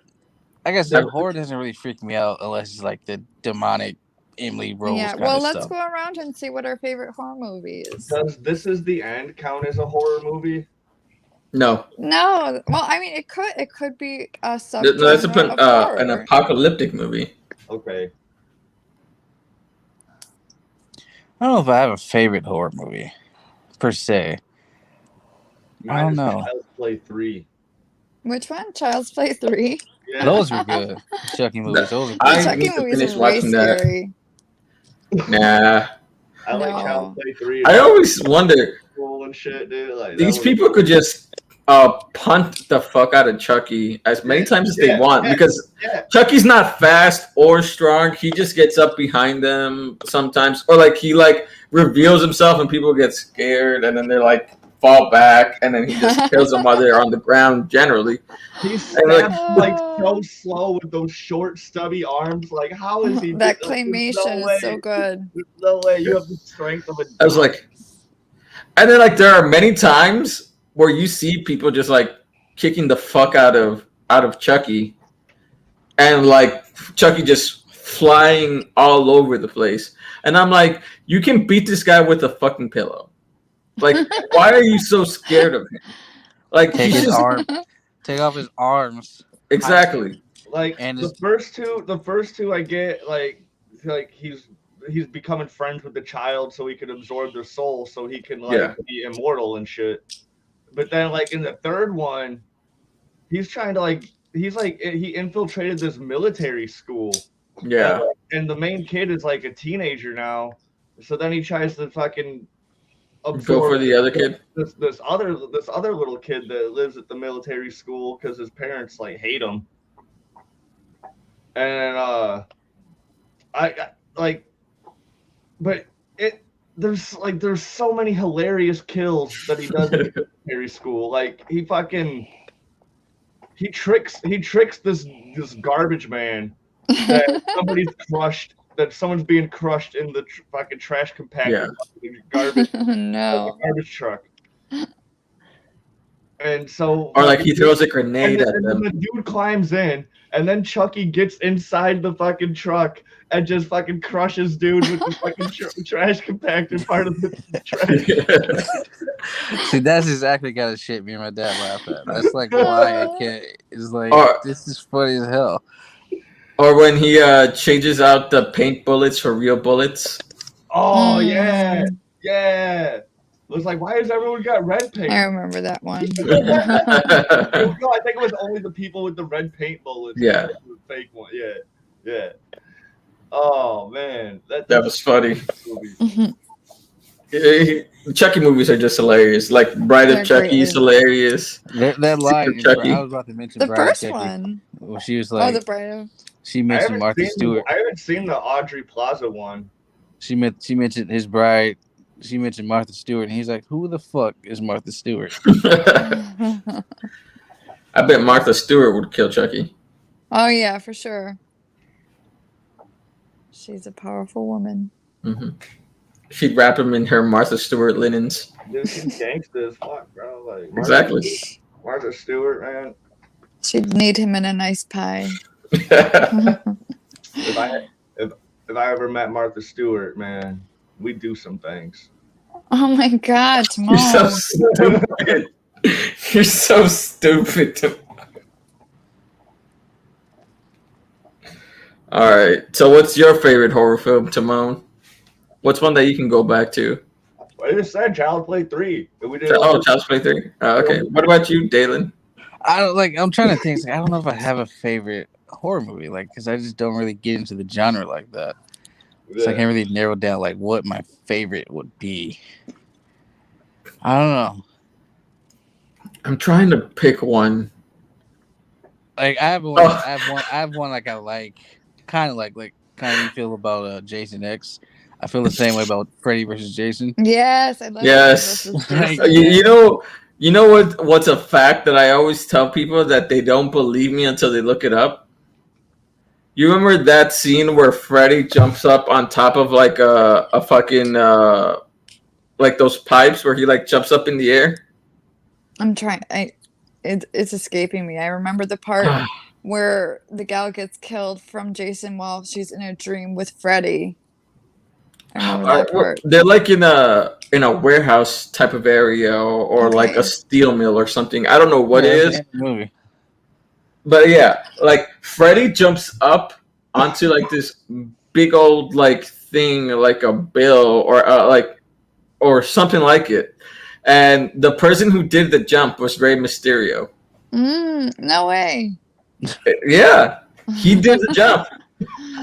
I guess horror doesn't really freak me out unless it's like the demonic Emily Rose. Yeah. Kind Well, of let's stuff. go around and see what our favorite horror movie is. Does This Is the End count as a horror movie? No. No. Well, I mean, it could be a subgenre That's of horror. an apocalyptic movie. Okay. I don't know if I have a favorite horror movie per se. I don't know. Child's Play 3. Which one? Child's Play 3? Yeah. Those were good. Chucky movies. Those are The I good. Chucky need to movies finish are way watching that. scary. Nah. I like No. Child's Play 3. I always wonder, Cool and shit, dude. Like, these that was- people could just punt the fuck out of Chucky as many times as they want because Chucky's not fast or strong. He just gets up behind them sometimes, or like he like reveals himself and people get scared and then they're like fall back and then he just kills them while they're on the ground generally. He stabs like so slow with those short stubby arms. Like how is he? That like, claymation is so good. There's no way you have the strength of a. I was like, and then like there are many times where you see people just like kicking the fuck out of Chucky, and like Chucky just flying all over the place, and I'm like, you can beat this guy with a fucking pillow. Like, why are you so scared of him? Like, Take his arm. Take off his arms. Exactly. Like And the first two I get like he's becoming friends with the child so he can absorb their soul so he can like be immortal and shit. But then like in the third one, he's trying to he infiltrated this military school. Yeah. And the main kid is like a teenager now. So then he tries to fucking Go for the other kid. This other little kid that lives at the military school because his parents like hate him. And I like, but there's so many hilarious kills that he does in the military school. Like he tricks this garbage man that somebody's crushed. That someone's being crushed in the fucking trash compactor, garbage, No. garbage truck, and so or like he throws a grenade at and them. the dude climbs in, and then Chucky gets inside the fucking truck and just fucking crushes dude with the fucking trash compactor part of the trash. See, that's exactly the kind of shit me and my dad laugh at. That's like why I can't. It's like this is funny as hell. Or when he changes out the paint bullets for real bullets. Oh yeah. It was like, why has everyone got red paint? I remember that one. No, I think it was only the people with the red paint bullets. Yeah. The fake one. Yeah. Oh man, that was funny. Chucky movies are just hilarious. Like Bride of Chucky is hilarious. That line, I was about to mention the Bride first of Chucky. one. Well, she was like, the Bride of. She mentioned Martha Stewart. I haven't seen the Audrey Plaza one. She mentioned his bride. She mentioned Martha Stewart, and he's like, "Who the fuck is Martha Stewart?" I bet Martha Stewart would kill Chucky. Oh yeah, for sure. She's a powerful woman. Mm-hmm. She'd wrap him in her Martha Stewart linens. Dude, she's gangsta as fuck, bro. Like Exactly. Martha Stewart, man. She'd need him in a nice pie. If I ever met Martha Stewart, man, we'd do some things. Oh my God, Mom. You're so stupid. You're so stupid. All right. So, what's your favorite horror film, Timon? What's one that you can go back to? I just said Child's Play 3. We did Child's Play 3. Okay. What about you, Dalen? I'm trying to think. I don't know if I have a favorite horror movie, because I just don't really get into the genre like that. So I can't really narrow down what my favorite would be. I don't know. I'm trying to pick one. I have one. I have one I like. Kind of you feel about Jason X. I feel the same way about Freddy versus Jason. Yes, I love Yes. You know what's a fact that I always tell people that they don't believe me until they look it up? You remember that scene where Freddy jumps up on top of a fucking those pipes where he jumps up in the air? I'm trying. It's escaping me. I remember the part where the gal gets killed from Jason while she's in a dream with Freddy. I remember that part. They're in a warehouse type of area or a steel mill or something. I don't know what it is. Movie. But yeah, Freddy jumps up onto this big old thing, like a bill or something like it, and the person who did the jump was Rey Mysterio. No way. Yeah, he did the jump.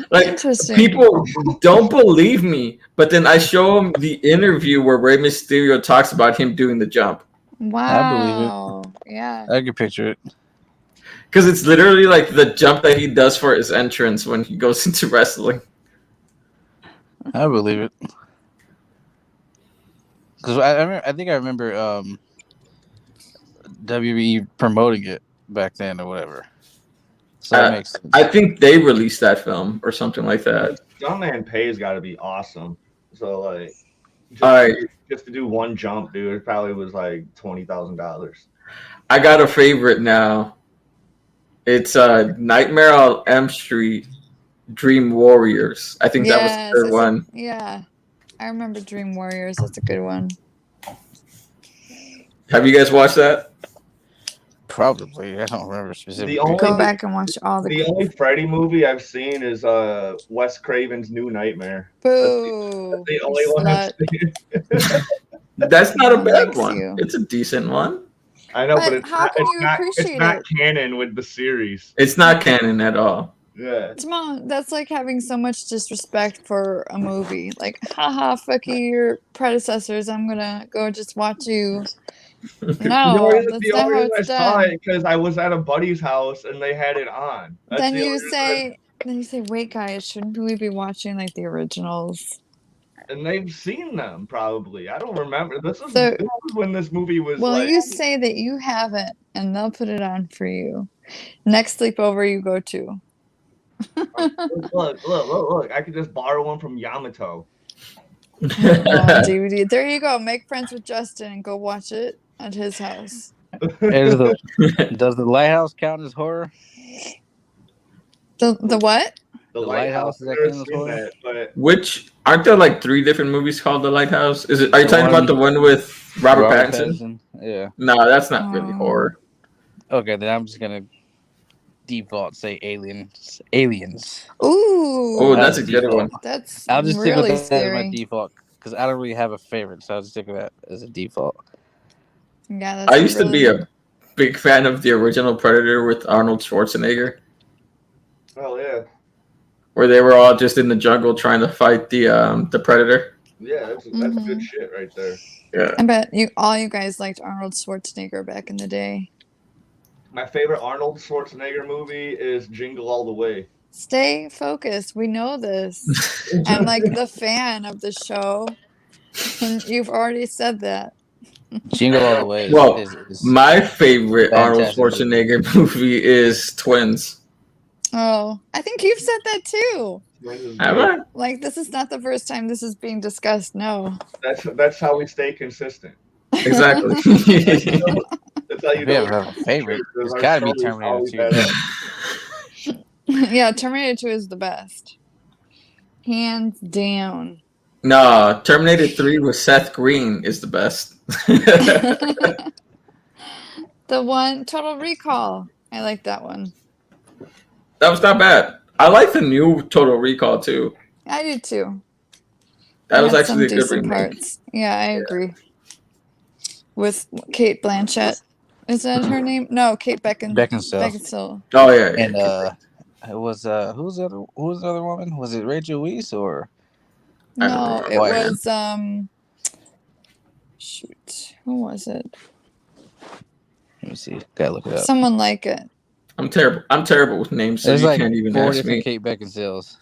Like, Interesting. people don't believe me, but then I show them the interview where Rey Mysterio talks about him doing the jump. Wow. I believe it. Yeah. I can picture it. Because it's literally like the jump that he does for his entrance when he goes into wrestling. I believe it. Because I think I remember WWE promoting it back then or whatever. So that makes sense. I think they released that film or something like that. Stuntman pay's got to be awesome. So like, just to do one jump, dude, it probably was like $20,000. I got a favorite now. It's Nightmare on Elm Street, Dream Warriors. I think that was the third one. Yeah, I remember Dream Warriors. That's a good one. Have you guys watched that? Probably. I don't remember specifically. Go back and watch all the only Freddy movie I've seen is Wes Craven's New Nightmare. Boo! That's the only one I've seen. That's not a bad one. It's a decent one. I know, but it's not canon with the series. It's not canon at all. Yeah. Mom, that's like having so much disrespect for a movie. Like, haha, fuck you, your predecessors. I'm gonna go just watch you. No, that's not how it's done. Because I was at a buddy's house and they had it on. Then you say, wait, guys, shouldn't we be watching like the originals? And they've seen them probably. I don't remember. This was when this movie was. Well, you say that you haven't, and they'll put it on for you. Next sleepover you go to. Look! I could just borrow one from Yamato. DVD. There you go. Make friends with Justin and go watch it at his house. Does the Lighthouse count as horror? The what? The Lighthouse. Is that count as horror? Which aren't there like 3 different movies called The Lighthouse? Are you talking about the one with Robert Pattinson? Yeah. No, that's not really horror. Okay, then I'm just gonna default say Aliens. Ooh. Oh, that's a good one. That's I'll just really stick with that scary. as my default because I don't really have a favorite, so I'll just stick with that as a default. Yeah, that's I used to be a big fan of the original Predator with Arnold Schwarzenegger. Oh yeah. Where they were all just in the jungle trying to fight the Predator. Yeah, that's good shit right there. Yeah. I bet all you guys liked Arnold Schwarzenegger back in the day. My favorite Arnold Schwarzenegger movie is Jingle All the Way. Stay focused. We know this. I'm like the fan of the show. And you've already said that. Jingle All the Way. Well, my favorite Arnold Schwarzenegger movie is Twins. Oh, I think you've said that too. Have I? Like, this is not the first time this is being discussed. No. That's how we stay consistent. Exactly. That's how you know. Have a favorite. It's got to be Terminator 2. Yeah, Terminator 2 is the best. Hands down. No, Terminator 3 with Seth Green is the best. The one, Total Recall. I like that one. That was not bad. I like the new Total Recall too. I do too. That was actually a some good decent remake. parts. Yeah, I agree. With Kate Blanchett. Is that her name? No, Kate Beckinsale. Oh yeah. And it was who was the other woman? Was it Rachel Weisz or? No, it was shoot. Who was it? Let me see. Gotta look it up. Someone like it. I'm terrible with names, so There's you like can't even 4 ask different me. Kate Beckinsales.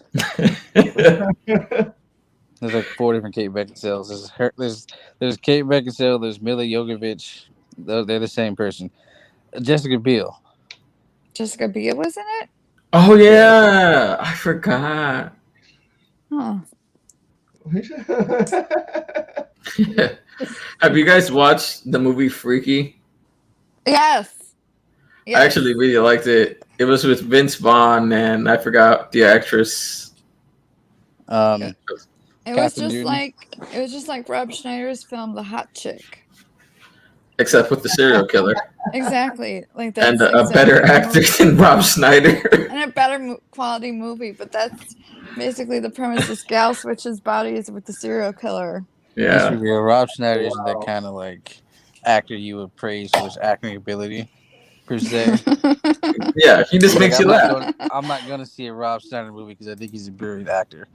There's like 4 different Kate Beckinsales. There's Kate Beckinsale. There's Mila Jovovich. They're the same person. Jessica Biel. Jessica Biel was in it? Oh yeah, I forgot. Huh. Have you guys watched the movie Freaky? Yes. I actually really liked it. It was with Vince Vaughn and I forgot the actress. It was just like Rob Schneider's film The Hot Chick. Except with the serial killer. Exactly. Like that. And a better actor than Rob Schneider. And a better quality movie, but that's basically the premise. This gal switches bodies with the serial killer. Yeah. Rob Schneider isn't that kind of like actor you would praise for his acting ability per se. Yeah, he just makes you laugh. I'm not gonna see a Rob Schneider movie because I think he's a brilliant actor.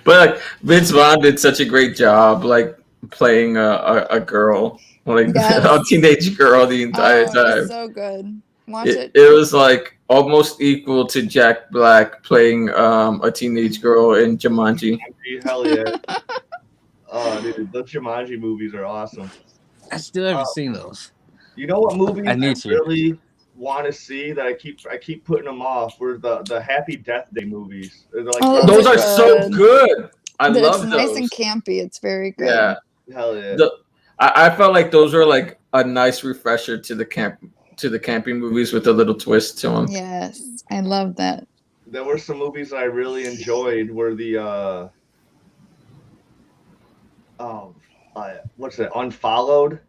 But like Vince Vaughn did such a great job, like playing a girl, like Yes. a teenage girl the entire It time. was so good. Watch it. It was like almost equal to Jack Black playing a teenage girl in Jumanji. Hell yeah. Oh, dude, those Jumanji movies are awesome. I still haven't seen those. You know what movies I need to. really want to see that I keep putting them off were the Happy Death Day movies. They're like, those are so good. I love it's those. Nice and campy. It's very good. Yeah. Hell yeah. I felt like those were like a nice refresher to the camping movies with a little twist to them. Yes, I love that. There were some movies that I really enjoyed. Were the what's it? Unfollowed,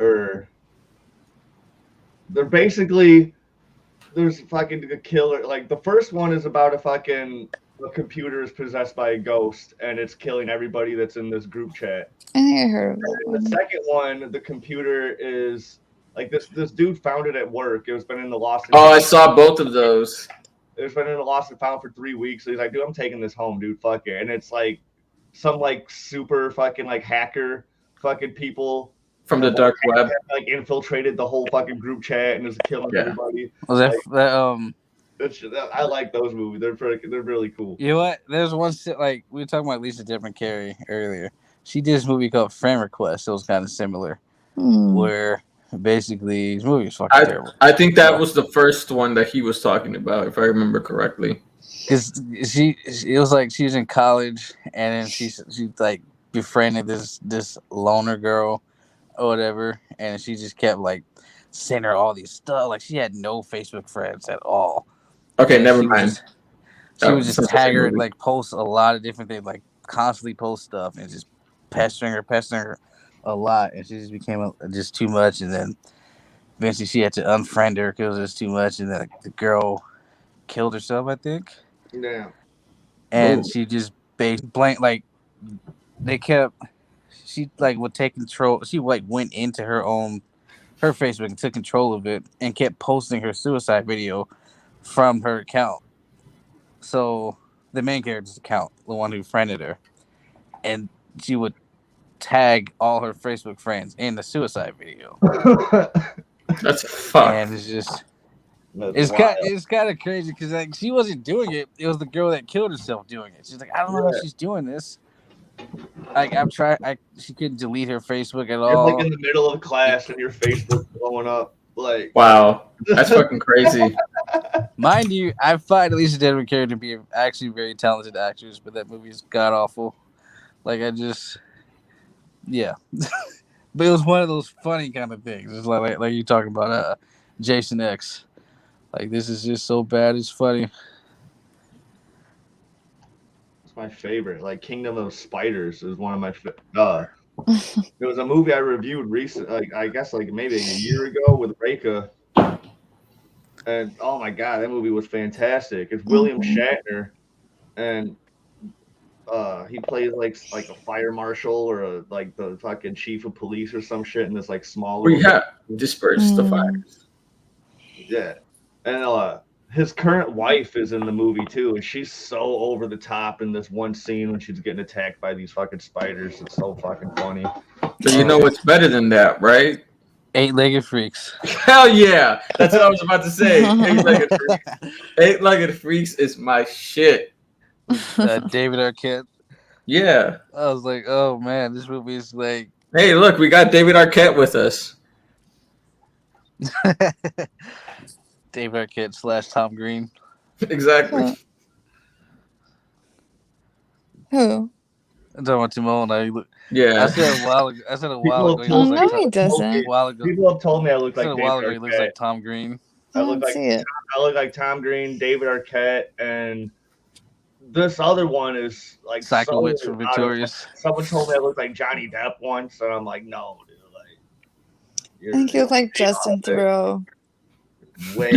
or they're basically there's fucking a killer. Like the first one is about a computer is possessed by a ghost and it's killing everybody that's in this group chat. I think I heard of that one. The second one, the computer is like this dude found it at work. It was been in the lost. Oh, I saw both of those. It's been in the lost and found for 3 weeks. So he's like, dude, I'm taking this home, dude. Fuck it. And it's like some like super fucking like hacker fucking people from the dark web like infiltrated the whole fucking group chat and is killing everybody. Was I like those movies. They're really cool. You know what? There's one like we were talking about Lisa Different Carrie earlier. She did this movie called Friend Request. It was kind of similar, where basically his movie was fucking terrible. I think that was the first one that he was talking about, if I remember correctly. Because it was like she was in college, and then she like befriended this loner girl or whatever, and she just kept like sending her all these stuff. Like she had no Facebook friends at all. Okay, never mind. She would just tag her, like post a lot of different things, like constantly post stuff, and just pestering her a lot, and she just became just too much. And then eventually she had to unfriend her because it was too much, and then the girl killed herself, I think. Yeah. And she just blank like she like would take control. She like went into her Facebook and took control of it and kept posting her suicide video from her account. So the main character's account, the one who friended her, and she would tag all her Facebook friends in the suicide video. That's fucked. And it's just it's kind of crazy because like she wasn't doing it. It was the girl that killed herself doing it. She's like, I don't know how she's doing this. Like she couldn't delete her Facebook at all. You're like in the middle of class and your Facebook's blowing up. Like, wow, that's fucking crazy. Mind you, I find Lisa Dedman Carey to be actually very talented actress, but that movie is god awful. Like yeah. But it was one of those funny kind of things. It's like you talking about Jason X. Like this is just so bad it's funny. It's my favorite. Like Kingdom of Spiders is one of my it was a movie I reviewed recently, like I guess like maybe a year ago with Reka. And oh my god, that movie was fantastic. It's William Shatner, and he plays like a fire marshal or like the fucking chief of police or some shit in this like small. We have dispersed the fires. Yeah, and his current wife is in the movie too, and she's so over the top in this one scene when she's getting attacked by these fucking spiders. It's so fucking funny. So you know what's better than that, right? Eight-legged freaks. Hell yeah! That's what I was about to say. Eight-legged freaks. Eight-legged freaks is my shit. David Arquette. Yeah. I was like, oh man, this movie is like. Hey, look, we got David Arquette with us. David Arquette / Tom Green. Exactly. Who? I'm talking about Timon. Yeah. I said a while ago. No, he doesn't. People have told me I look like David Arquette. He looks like Tom Green. I look like Tom Green, David Arquette, and this other one is like Psycho Witch from Victorious. Someone told me I look like Johnny Depp once, and I'm like, no, dude. Like, I think you look like Justin Theroux. Way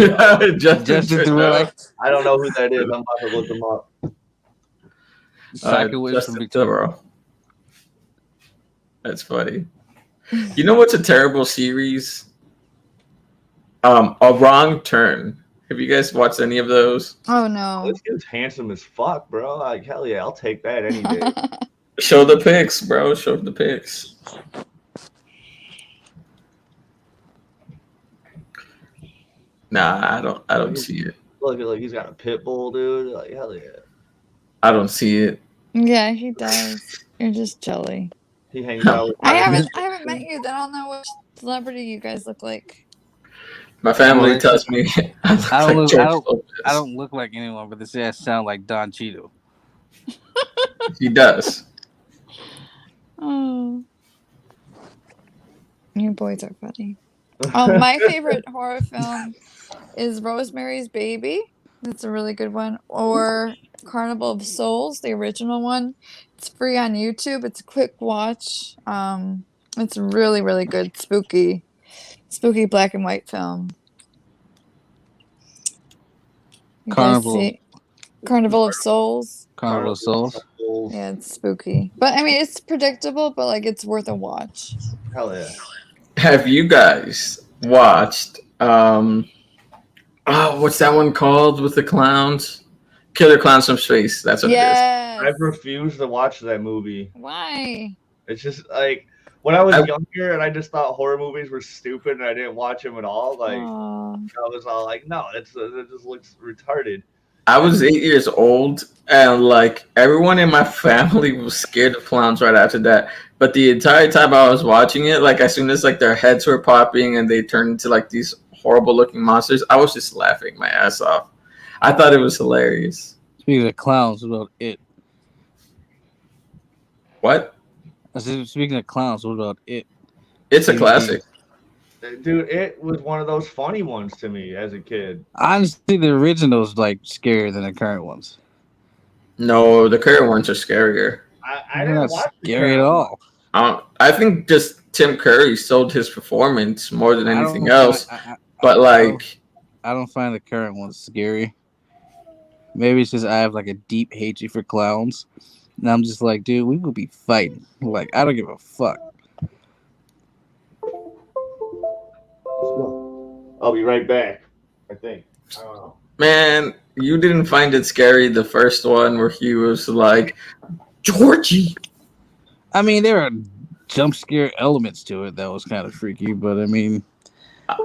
Justin Theroux. I don't know who that is. I'm about to look him up. Psycho Witch from Victorious. That's funny. You know what's a terrible series? A Wrong Turn. Have you guys watched any of those? Oh no. This dude's handsome as fuck, bro. Like, hell yeah, I'll take that any day. Show the pics, bro. Show the pics. Nah, I don't see it. Look, he's got a pit bull, dude. Like, hell yeah. I don't see it. Yeah, he does. You're just jelly. He hangs out with I haven't met you. I don't know which celebrity you guys look like. My family tells me I don't look like anyone, but this ass sound like Don Cheadle. He does. Oh, you boys are funny. My favorite horror film is Rosemary's Baby. That's a really good one. Or Carnival of Souls, the original one. It's free on YouTube. It's a quick watch. It's really, really good. Spooky black and white film. You guys see Carnival of Souls? Carnival of Souls. Yeah, it's spooky. But I mean, it's predictable, but like it's worth a watch. Hell yeah. Have you guys watched what's that one called with the clowns? Killer Clowns from Space. That's what it is. I've refused to watch that movie. Why? It's just like when I was younger and I just thought horror movies were stupid and I didn't watch them at all. Like I was all like, no, it just looks retarded. I was 8 years old and like everyone in my family was scared of clowns right after that. But the entire time I was watching it, like as soon as like their heads were popping and they turned into like these horrible looking monsters, I was just laughing my ass off. I thought it was hilarious. Speaking of clowns, what about It? What? I said, speaking of clowns, what about It? It's a classic. Dude, It was one of those funny ones to me as a kid. Honestly, the original's like scarier than the current ones. No, the current ones are scarier. I didn't watch scary at all. I think just Tim Curry sold his performance more than anything else. But like, I don't find the current ones scary. Maybe it's just I have like a deep hatred for clowns, and I'm just like, dude, we will be fighting. Like, I don't give a fuck. I'll be right back. I think. I don't know. Man, you didn't find it scary the first one where he was like, Georgie. I mean, there are jump scare elements to it that was kind of freaky, but I mean,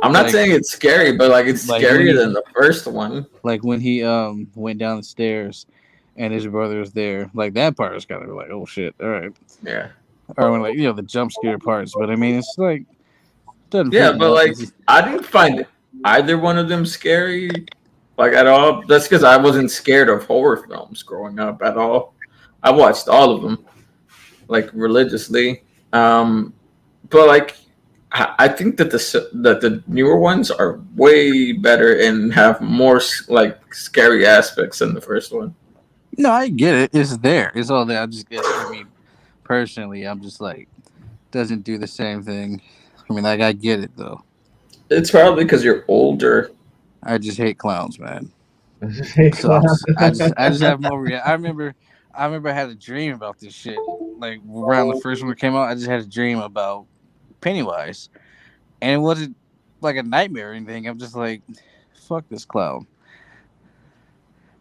I'm not saying it's scary, but like it's scarier than the first one. Like when he went down the stairs and his brother was there, like that part was kind of like, oh shit, all right. Yeah. Or when like, you know, the jump scare parts, but I mean, it's like yeah, but like I didn't find either one of them scary, like at all. That's because I wasn't scared of horror films growing up at all. I watched all of them, like religiously. But like I think that the newer ones are way better and have more like scary aspects than the first one. No, I get it. It's there. It's all there. I just guess for me personally, I'm just like doesn't do the same thing. I mean, like I get it though. It's probably because you're older. I just hate clowns, man. I just have no I remember I had a dream about this shit. Like around the first one that came out, I just had a dream about Pennywise. And it wasn't like a nightmare or anything. I'm just like, fuck this clown.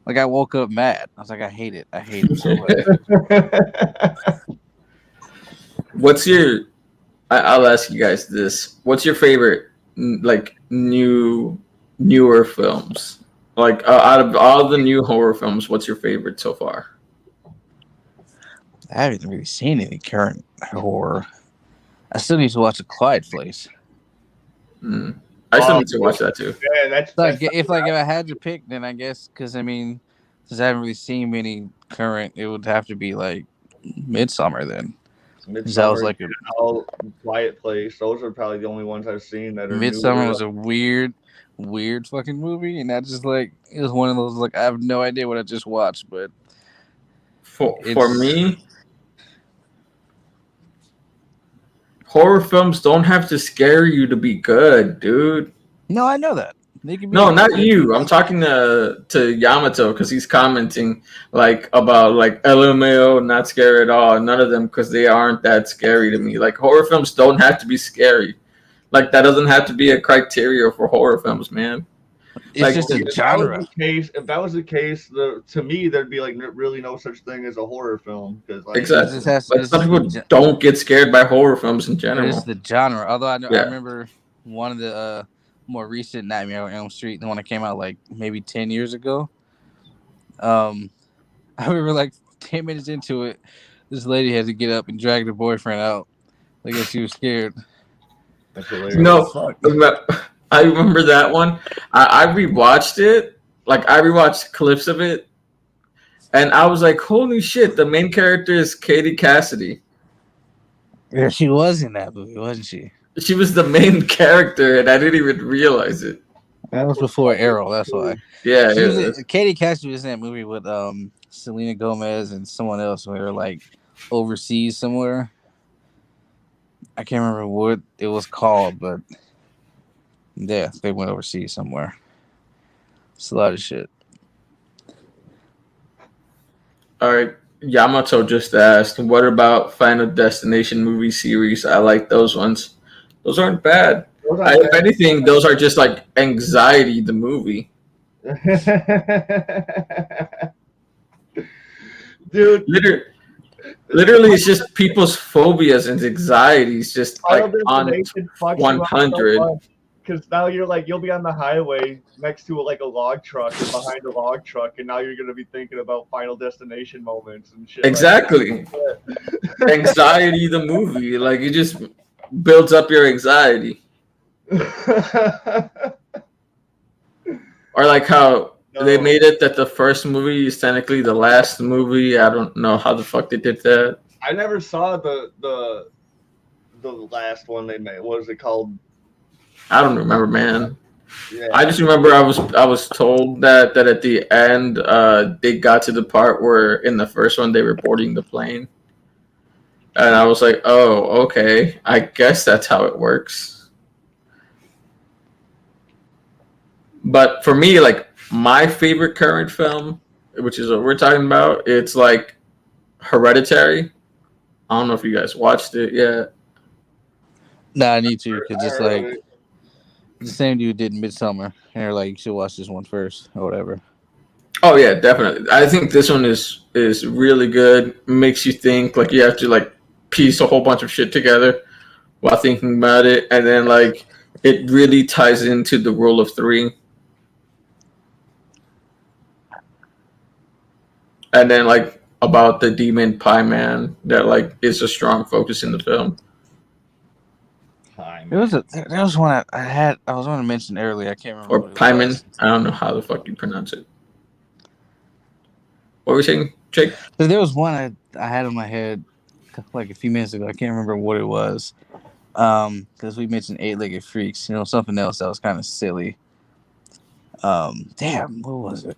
Like I woke up mad. I was like, I hate it. I hate it so much. What's your I'll ask you guys this. What's your favorite like newer films? Like out of all the new horror films, what's your favorite so far? I haven't really seen any current horror. I still need to watch A Quiet Place. I still need to watch that too. Yeah, that's if I had to pick, then I guess because I mean, since I haven't really seen many current, it would have to be like Midsummer then. Midsummer, that was like Quiet Place. Those are probably the only ones I've seen that are. Midsummer was a weird fucking movie, and I just like it was one of those like I have no idea what I just watched, but for me, horror films don't have to scare you to be good, dude. No, I know that, They could be No, like, not you. I'm talking to Yamato because he's commenting like about like LMAO, not scary at all. None of them because they aren't that scary to me. Like horror films don't have to be scary. Like that doesn't have to be a criteria for horror films, man. It's Like, just a If genre. if that was the case, to me there'd be like really no such thing as a horror film because like exactly. But It's some just people don't get scared by horror films in it's general. the genre. Although I Yeah. remember one of the more recent Nightmare on Elm Street, the one that came out like maybe 10 years ago. I remember like 10 minutes into it, this lady had to get up and drag her boyfriend out. Like she was scared. that's hilarious. No, I remember that one. I rewatched it. Like I rewatched clips of it, and I was like, "Holy shit!" The main character is Katie Cassidy. Yeah, she was in that movie, wasn't she? She was the main character, and I didn't even realize it. That was before Arrow. That's why. Yeah, Katie Cassidy was in that movie with Selena Gomez and someone else. We were like overseas somewhere. I can't remember what it was called, but yeah, they went overseas somewhere. It's a lot of shit. All right. Yamato just asked, "What about Final Destination movie series? I like those ones. Those aren't bad. If anything, those are just like Anxiety, the movie. Dude, Literally, it's just people's phobias and anxieties, just like on 100. Because now you'll be on the highway next to like a log truck or behind a log truck, and now you're gonna be thinking about Final Destination moments and shit. Exactly. Anxiety, the movie, like it just builds up your anxiety. Or like how they made it that the first movie is technically the last movie. I don't know how the fuck they did that. I never saw the last one they made. What is it called? I don't remember, man. Yeah. I just remember I was told that at the end they got to the part where in the first one they were boarding the plane, and I was like, oh, okay, I guess that's how it works. But for me, like my favorite current film, which is what we're talking about, it's like Hereditary. I don't know if you guys watched it yet. Nah, I need to because it's like the same dude did Midsummer, and they're like, you should watch this one first or whatever. Oh yeah, definitely. I think this one is really good. Makes you think, like you have to like piece a whole bunch of shit together while thinking about it, and then like it really ties into the rule of three. And then like about the demon pie man that like is a strong focus in the film. There was one I was going to mention earlier. I can't remember. Or Pieman. I don't know how the fuck you pronounce it. What were you saying, Jake? But there was one I had in my head like a few minutes ago. I can't remember what it was. Because we mentioned Eight-Legged Freaks. You know, something else that was kind of silly. Damn, what was it?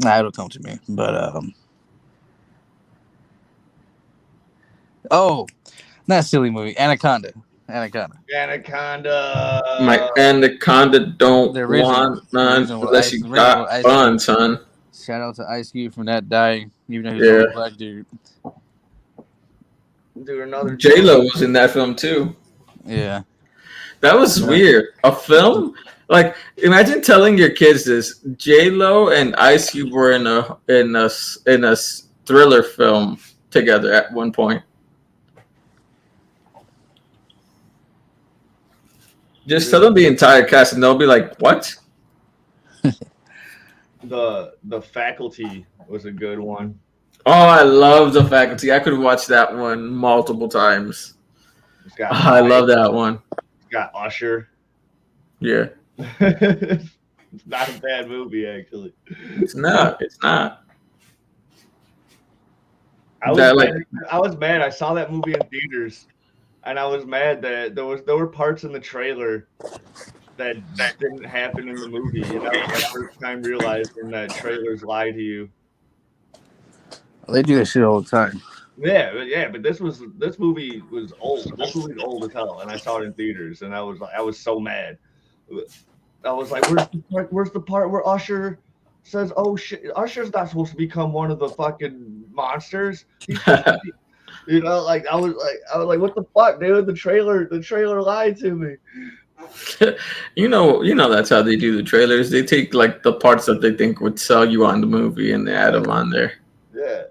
Nah, it'll come to me. But not a silly movie. Anaconda. My Anaconda don't want none unless you got fun, son. Shout out to Ice Cube from that dying, even though he's a black dude. Dude, another J-Lo was in that film too. Yeah. That was weird. A film? Like, imagine telling your kids this. J-Lo and Ice Cube were in a thriller film together at one point. Just tell them the entire cast, and they'll be like, "What?" The Faculty was a good one. Oh, I love The Faculty. I could watch that one multiple times. I love that one. It's got Usher. Yeah. It's not a bad movie, actually. It's not. I was mad. I saw that movie in theaters, and I was mad that there were parts in the trailer that didn't happen in the movie. And that was my first time realizing that trailers lie to you. They do that shit all the time. Yeah, but this movie was old. This movie's old as hell, and I saw it in theaters, and I was so mad. I was like, where's the part where Usher says, "Oh shit, Usher's not supposed to become one of the fucking monsters." He's supposed to be, like I was like, what the fuck, dude? The trailer lied to me. you know that's how they do the trailers. They take like the parts that they think would sell you on the movie and they add them on there. Yeah.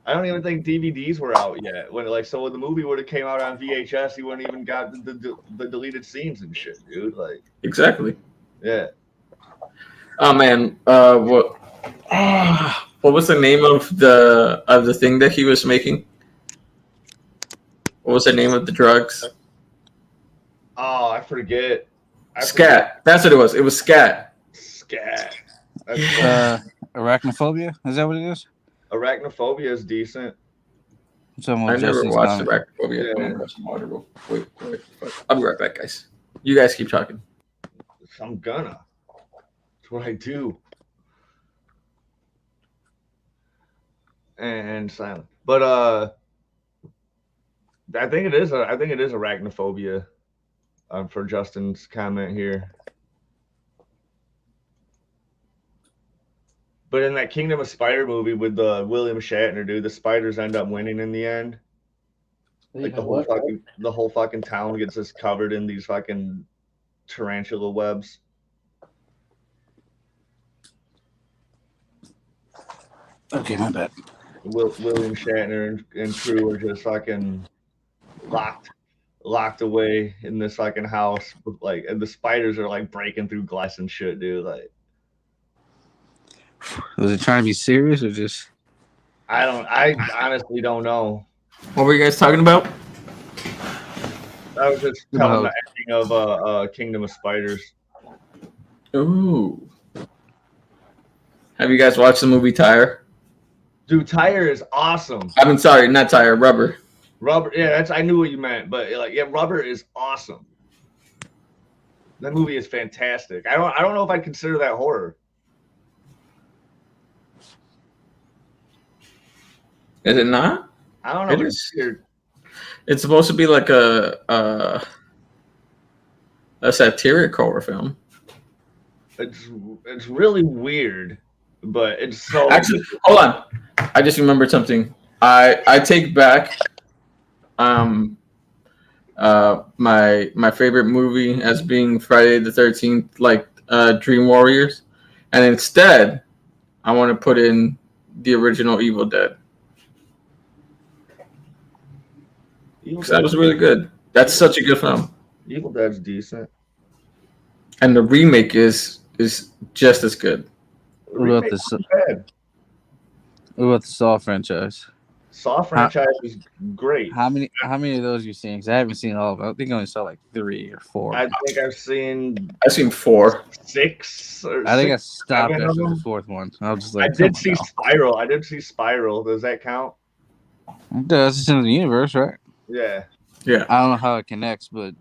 I don't even think DVDs were out yet. When the movie would have came out on VHS, you wouldn't even got the deleted scenes and shit, dude. Like exactly. Yeah. Oh man, what was the name of the thing that he was making? What was the name of the drugs? Oh, I forget. Scat. That's what it was. It was scat. Scat. Arachnophobia? Is that what it is? Arachnophobia is decent. I never watched Arachnophobia. Yeah. I'm gonna some water. Wait. I'll be right back, guys. You guys keep talking. I'm gonna. That's what I do. And silent. But I think it is Arachnophobia. For Justin's comment here. But in that Kingdom of Spider movie with the William Shatner, dude, the spiders end up winning in the end. Like the whole fucking town gets just covered in these fucking tarantula webs. Okay, my bad. William Shatner and crew are just fucking locked away in this fucking house with and the spiders are like breaking through glass and shit, dude. Like, was it trying to be serious or just? I honestly don't know. What were you guys talking about? I was just telling the ending of Kingdom of Spiders. Ooh. Have you guys watched the movie Tire? Dude, Tire is awesome. I mean, sorry, not Tire, Rubber. Rubber, yeah, I knew what you meant, but Rubber is awesome. That movie is fantastic. I don't know if I'd consider that horror. Is it not? I don't know. It is. It's supposed to be like a satiric horror film. It's really weird, but it's so. Actually, hold on. I just remembered something. I take back my favorite movie as being Friday the 13th, like Dream Warriors, and instead I want to put in the original Evil Dead. Because that was really good. That's such a good film. Evil Dead's decent. And the remake is just as good. What about the Saw franchise? Saw franchise is great. How many of those you seen? Because I haven't seen all of them. I think I only saw like 3 or 4. I think I've seen 4. 6 or I think 6, I stopped after the 4th one. I was just like, I did see Spiral. Does that count? It does. It's in the universe, right? Yeah. I don't know how it connects, but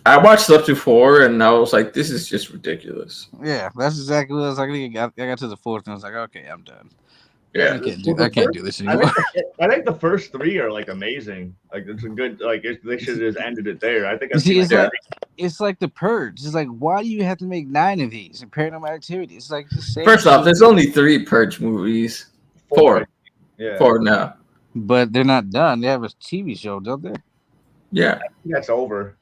I watched up to 4 and I was like, this is just ridiculous. Yeah, that's exactly what I was like. I got to the 4th and I was like, okay, I'm done. Yeah, I can't do this anymore. I think the first 3 are like amazing. Like it's a good. Like they should have just ended it there. I think. It's like the Purge. It's like, why do you have to make 9 of these? And Paranormal Activity. It's like the same. First off, there's only 3 Purge movies. 4. Yeah. 4 now. But they're not done. They have a TV show, don't they? Yeah. I think that's over.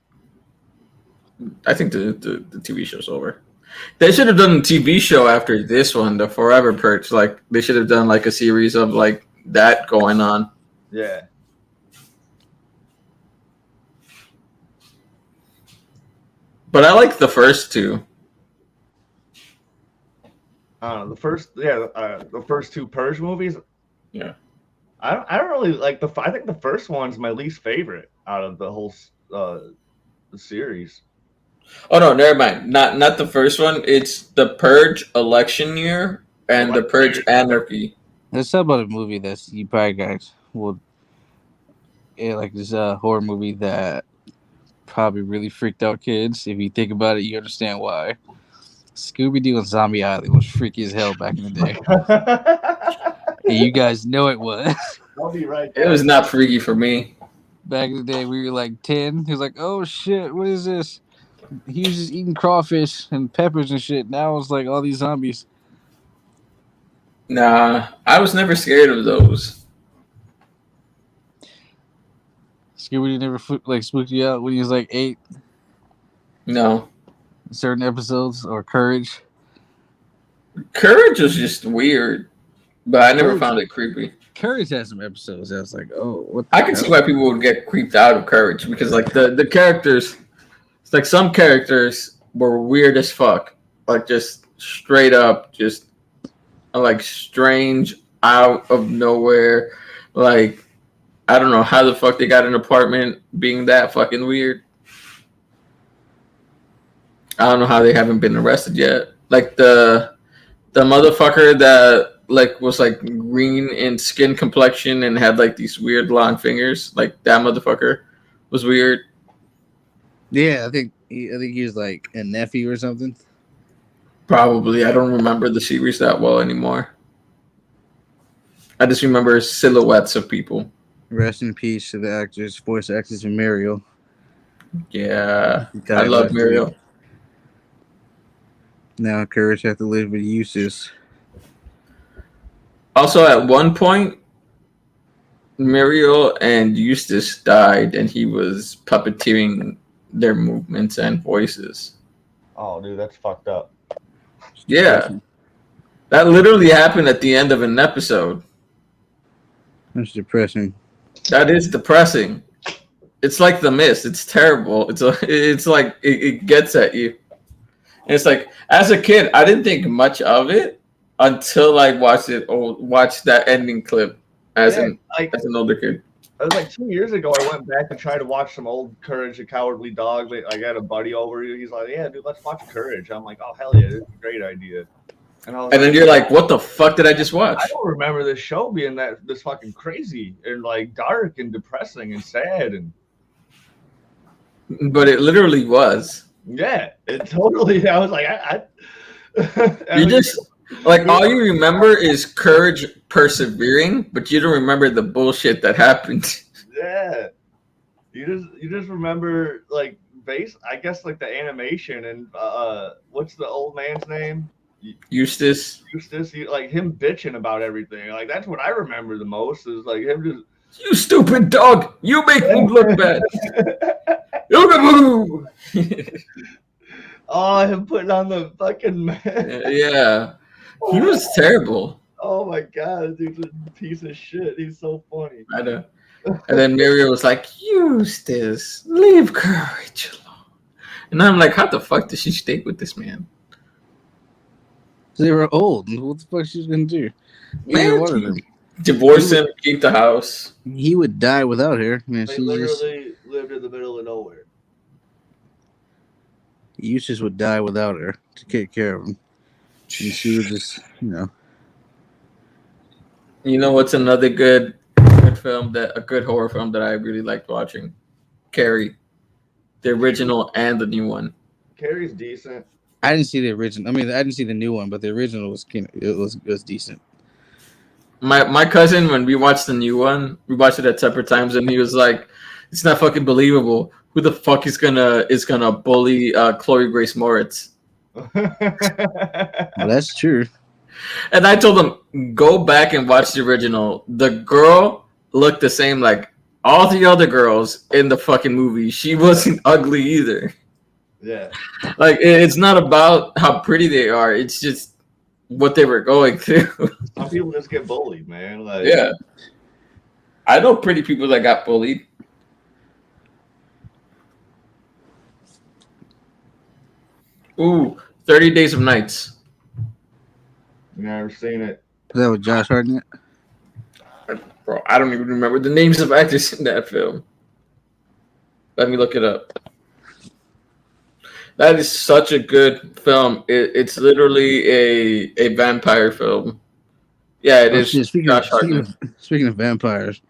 I think the TV show's over. They should have done a TV show after this one, the Forever Purge. Like they should have done like a series of like that going on. Yeah. But I like the first 2. I don't know. The first 2 Purge movies. Yeah. I don't really like I think the first one's my least favorite out of the whole the series. Oh no, never mind. Not the first one. It's the Purge Election Year and the Purge Anarchy. Let's talk about a movie that you probably guys will. Yeah, like this horror movie that probably really freaked out kids. If you think about it, you understand why. Scooby-Doo and Zombie Island was freaky as hell back in the day. You guys know it was. I'll be right back. It was not freaky for me. Back in the day, we were like 10. He was like, "Oh shit, what is this?" He was just eating crawfish and peppers and shit. Now it's like all these zombies. Nah, I was never scared of those. Scooby never spooked you out when he was like 8. No. Certain episodes or Courage. Courage was just weird, but I never found it creepy. Courage has some episodes that was like, oh, what the I can see why people would get creeped out of Courage because like the characters, it's like some characters were weird as fuck, like just straight up, just like strange out of nowhere. Like I don't know how the fuck they got an apartment being that fucking weird. I don't know how they haven't been arrested yet. Like the motherfucker that like was like green in skin complexion and had like these weird long fingers. Like that motherfucker was weird. Yeah, I think he was like a nephew or something. Probably. I don't remember the series that well anymore. I just remember silhouettes of people. Rest in peace to the actors, voice actors in Muriel. Yeah, I love Muriel. Now Courage have to live with Eustace. Also, at one point, Muriel and Eustace died, and he was puppeteering their movements and voices. Oh, dude, that's fucked up. Yeah, that literally happened at the end of an episode. That's depressing. That is depressing. It's like The Mist. It's terrible. It's like it gets at you. And it's like as a kid, I didn't think much of it until I watched that ending clip as an older kid. It was like 2 years ago. I went back and tried to watch some old Courage the Cowardly Dog. I got a buddy over. He's like, "Yeah, dude, let's watch Courage." I'm like, "Oh hell yeah, this is a great idea." And then you're like, "What the fuck did I just watch?" I don't remember this show being this fucking crazy and like dark and depressing and sad But it literally was. Yeah, it totally. I was like, all you remember is Courage persevering, but you don't remember the bullshit that happened. Yeah, you just remember like I guess like the animation and what's the old man's name? Eustace, like him bitching about everything. Like that's what I remember the most is like him just. You stupid dog! You make me look bad. Oh, him putting on the fucking Yeah, he was terrible. Oh my god, dude's a piece of shit. He's so funny. I know. And then Muriel was like, Eustace, leave Courage alone. And I'm like, how the fuck did she stay with this man? They were old. What the fuck she was gonna do? Either one of them. Divorce him, keep the house. He would die without her. Man, they literally lived in the middle of nowhere. Eustace would die without her to take care of him. And she would just, You know what's another good film a good horror film that I really liked watching? Carrie. The original and the new one. Carrie's decent. I didn't see the original. I mean, I didn't see the new one, but the original was decent. My cousin, when we watched the new one, we watched it at separate times, and he was like, "It's not fucking believable. Who the fuck is gonna bully Chloe Grace Moritz?" Well, that's true. And I told him, "Go back and watch the original. The girl looked the same like all the other girls in the fucking movie. She wasn't ugly either. Yeah, like it's not about how pretty they are. It's just what they were going through." Some people just get bullied, man. Like, yeah, I know pretty people that got bullied. Ooh, 30 Days of Nights. Never seen it. Is that with Josh Hartnett? Bro, I don't even remember the names of actors in that film. Let me look it up. That is such a good film. It's literally a vampire film. Yeah, it is. Shit, speaking of vampires,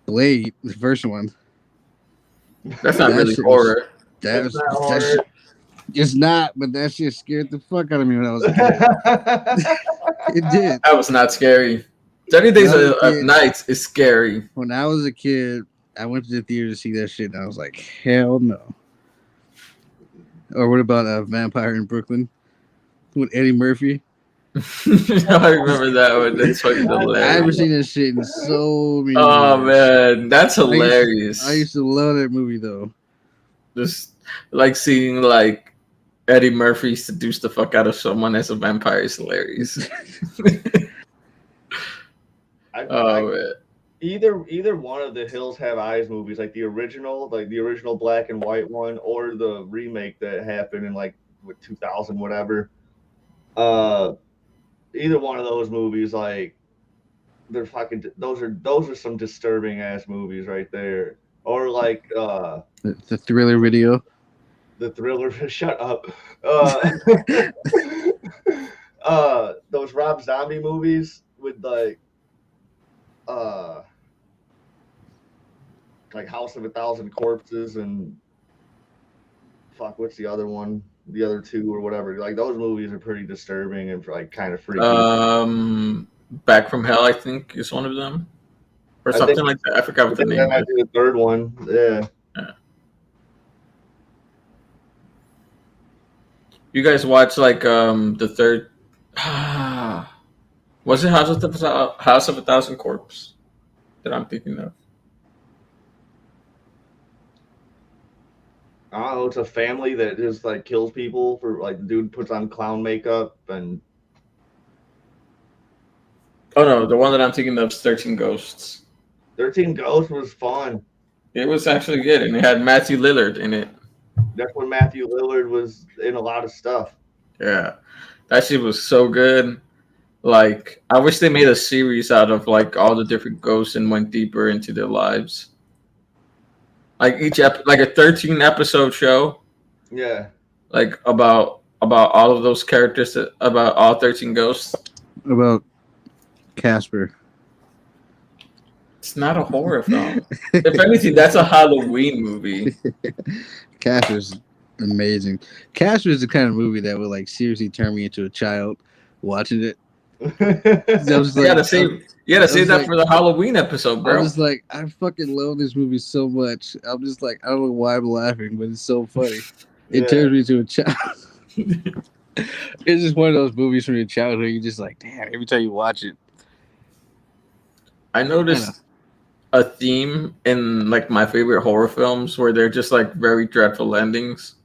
Blade, the first one. That's not really horror. It's not, but that shit scared the fuck out of me when I was a kid. It did. That was not scary. 30 Days of Nights is scary. When I was a kid, I went to the theater to see that shit, and I was like, hell no. Or what about Vampire in Brooklyn with Eddie Murphy? I remember that one. That's fucking hilarious. I haven't seen that shit in so many Oh years. man, that's hilarious. I used to love that movie though. Just like seeing like Eddie Murphy seduce the fuck out of someone as a vampire is hilarious. Man. Either one of the Hills Have Eyes movies, like the original black and white one, or the remake that happened in like 2000 whatever. Either one of those movies, like they're fucking. Those are some disturbing ass movies right there. Or like the Thriller video. The Thriller. Shut up. Those Rob Zombie movies with like House of a Thousand Corpses and what's the other one? The other two or whatever. Like those movies are pretty disturbing and like kind of freaky. Back from Hell, I think, is one of them, or something like that. I forgot what the name. That might be the third one. Yeah. You guys watch like the third? Was it House of a Thousand Corpses that I'm thinking of? I don't know. It's a family that just like kills people for like the dude puts on clown makeup and. Oh no, the one that I'm thinking of is 13 Ghosts. 13 Ghosts was fun. It was actually good, and it had Matthew Lillard in it. That's when Matthew Lillard was in a lot of stuff. Yeah, that shit was so good. Like, I wish they made a series out of like all the different ghosts and went deeper into their lives. Like like a 13 episode show. Yeah. Like about all of those characters, about all 13 ghosts. About Casper. It's not a horror film. If anything, that's a Halloween movie. Casper's amazing. Casper is the kind of movie that would like seriously turn me into a child watching it. You gotta save that for the Halloween episode, bro. I was like, I fucking love this movie so much. I'm just like, I don't know why I'm laughing, but it's so funny. It turns me into a child. It's just one of those movies from your childhood. You're just like, damn, every time you watch it. I noticed a theme in like my favorite horror films where they're just like very dreadful endings.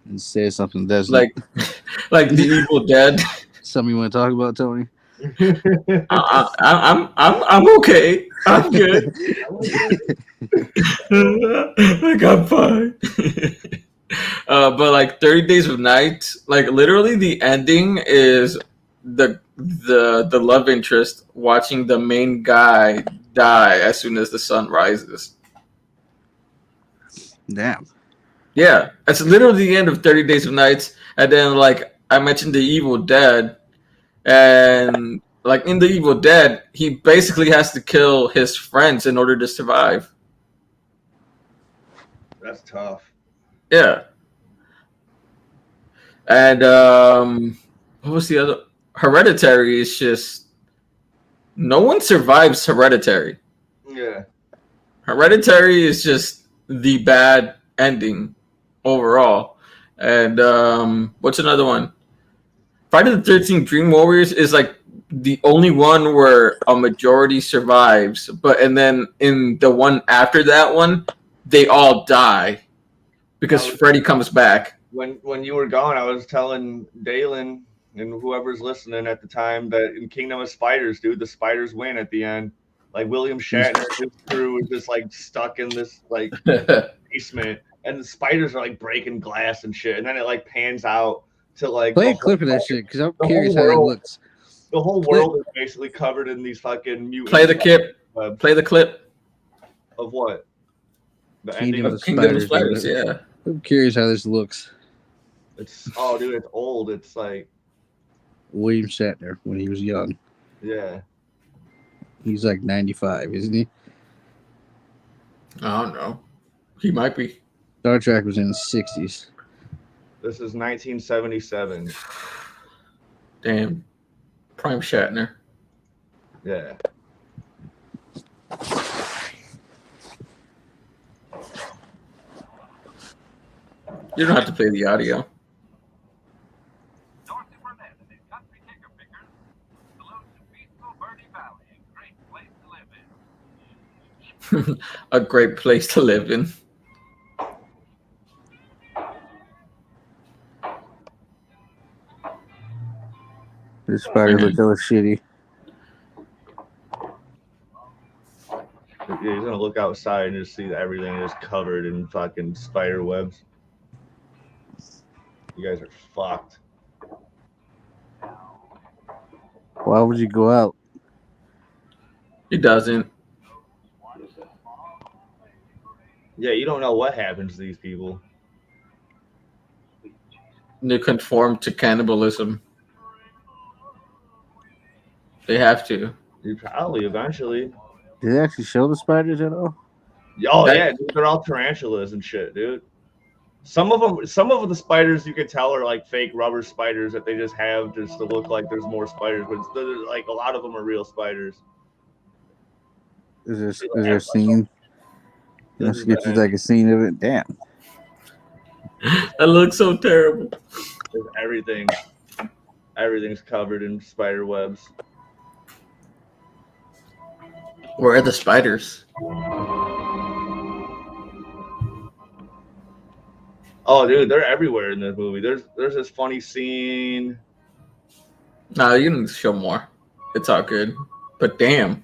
And say something that's like The Evil Dead. Something you want to talk about, Tony? I'm okay. I'm good. Like I'm fine. But like 30 Days of Night, like literally the ending is the love interest watching the main guy die as soon as the sun rises. Damn. Yeah, it's literally the end of 30 Days of Nights. And then like I mentioned The Evil Dead, and like in The Evil Dead, he basically has to kill his friends in order to survive. That's tough. Yeah. And what was the other? Hereditary is just no one survives Hereditary. Yeah. Hereditary is just the bad ending overall. And what's another one? Friday the 13th Dream Warriors is like the only one where a majority survives, and then in the one after that one, they all die because Freddy comes back. When you were gone, I was telling Dalen and whoever's listening at the time that in Kingdom of Spiders, dude, the spiders win at the end. Like William Shatner, his crew is just like stuck in this like basement, and the spiders are like breaking glass and shit. And then it like pans out to like play a clip of that shit because I'm curious how it looks. The whole world is basically covered in these fucking mutants. Play the clip. Play the clip of what? The Kingdom ending of Spiders. Yeah. I'm curious how this looks. Dude, it's old. It's like William Shatner when he was young. Yeah. He's like 95, isn't he? I don't know. He might be. Star Trek was in the 60s. This is 1977. Damn. Prime Shatner. Yeah. You don't have to play the audio. A great place to live in. This spider looked so shitty. Yeah, he's gonna look outside and just see that everything is covered in fucking spider webs. You guys are fucked. Why would you go out? He doesn't. Yeah, you don't know what happens to these people. They conform to cannibalism. They have to. You probably eventually. Did they actually show the spiders at all? Oh yeah, dude, they're all tarantulas and shit, dude. Some of the spiders you could tell are like fake rubber spiders that they just have just to look like there's more spiders, but like a lot of them are real spiders. Is there a scene? Let's get you like a scene of it. Damn. That looks so terrible. There's everything's covered in spider webs. Where are the spiders? Oh, dude, they're everywhere in this movie. There's this funny scene. No, you can show more. It's all good. But damn.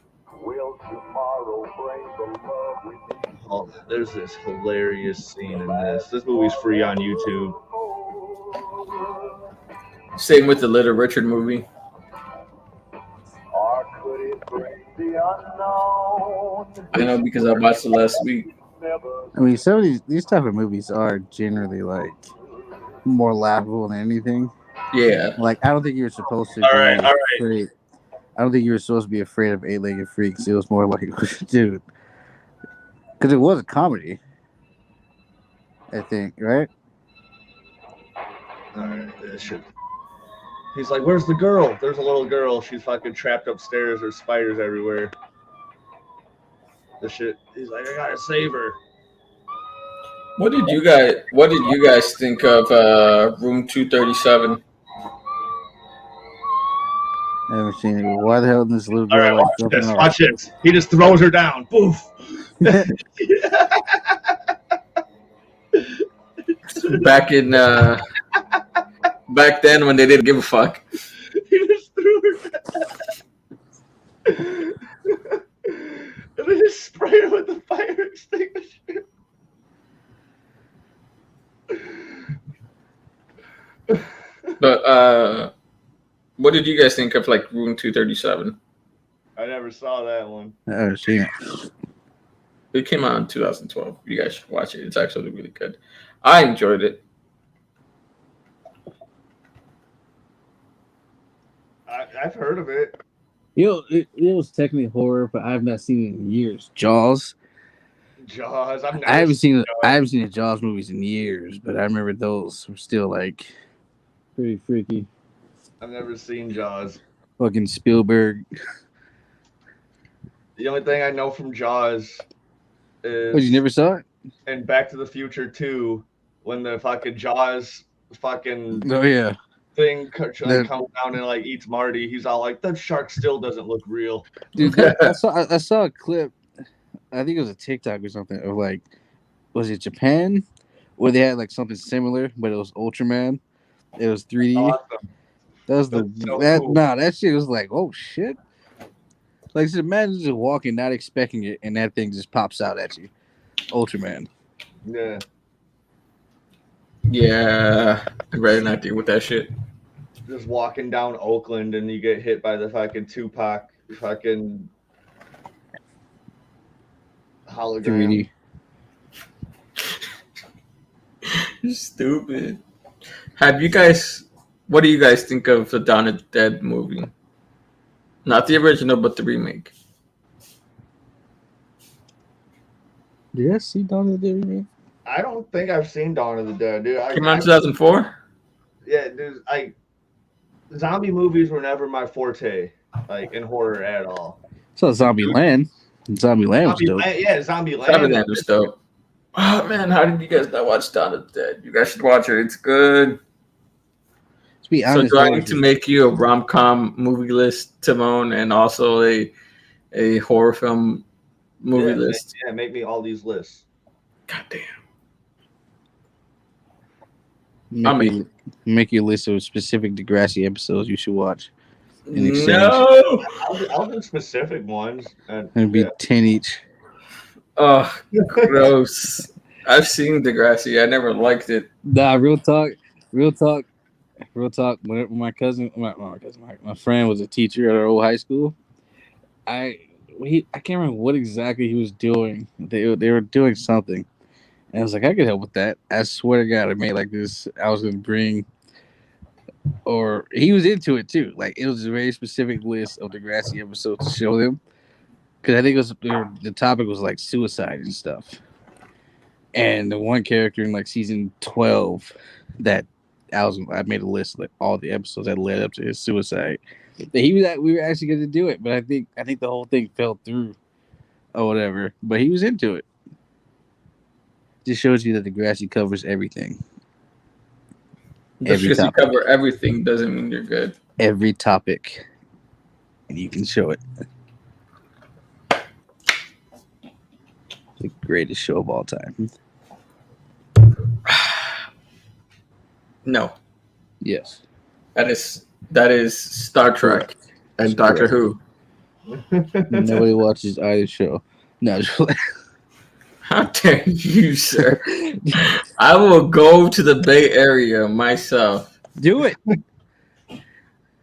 Oh, there's this hilarious scene in this. This movie's free on YouTube. Same with the Little Richard movie. I know because I watched it last week. I mean, some of these type of movies are generally like more laughable than anything. Yeah. Like I don't think you were supposed to. All right. Afraid. I don't think you were supposed to be afraid of eight-legged freaks. It was more like, dude, because it was a comedy. I think, right? All right, this shit. He's like, "Where's the girl?" There's a little girl. She's fucking trapped upstairs. There's spiders everywhere. The shit. He's like, "I gotta save her." What did you guys think of Room 237? I haven't seen it. Why the hell is this little girl All right, like watch jumping this. off? Watch this. He just throws her down. Boof. Back then when they didn't give a fuck. He just threw her down. And they just spray her with the fire extinguisher. But what did you guys think of like Room 237? I never saw that one. I haven't seen it. It came out in 2012. You guys should watch it. It's actually really good. I enjoyed it. I've heard of it. It was technically horror, but I've not seen it in years. Jaws. Jaws. I haven't seen the Jaws movies in years, but I remember those were still like pretty freaky. I've never seen Jaws. Fucking Spielberg. The only thing I know from Jaws is. Oh, you never saw it? And Back to the Future 2, when the fucking Jaws fucking Oh yeah. thing comes down and like eats Marty, he's all like, "That shark still doesn't look real." Dude, I saw a clip. I think it was a TikTok or something of like, was it Japan, where they had like something similar, but it was Ultraman. It was 3D. Awesome. That was Cool. that shit was like, oh shit. Like, so imagine just walking, not expecting it, and that thing just pops out at you. Ultraman. Yeah. Yeah, I'd rather not deal with that shit. Just walking down Oakland and you get hit by the fucking Tupac fucking hologram. 3D. Stupid. What do you guys think of the Dawn of the Dead movie? Not the original, but the remake. Did I see Dawn of the Dead remake? I don't think I've seen Dawn of the Dead, dude. Came out in 2004? Yeah, dude. zombie movies were never my forte, like in horror at all. So Zombieland. Zombieland was dope. Yeah, Zombieland. Zombieland was dope. Oh man, how did you guys not watch Dawn of the Dead? You guys should watch it. It's good. To be honest, so do I need to make you a rom-com movie list, Timon, and also a horror film movie list? Make me all these lists. Goddamn. Make you a list of specific Degrassi episodes you should watch. No, I'll do specific ones. It'd be 10 each. Oh, gross. I've seen Degrassi. I never liked it. Nah, real talk. Whenever my friend was a teacher at our old high school, I can't remember what exactly he was doing. They were doing something, and I was like, I could help with that. I swear to God, I made like this. I was gonna bring, or he was into it too. Like it was a very specific list of Degrassi episodes to show them, because I think the topic was like suicide and stuff. And the one character in like season 12 that I made a list of like all the episodes that led up to his suicide. We were actually going to do it, but I think the whole thing fell through or whatever. But he was into it. Just shows you that Degrassi covers everything. Just because you cover everything doesn't mean you're good. Every topic, and you can show it. The greatest show of all time. No. Yes. That is Star Trek and Doctor Who. Nobody watches either show. No. How dare you, sir? I will go to the Bay Area myself. Do it.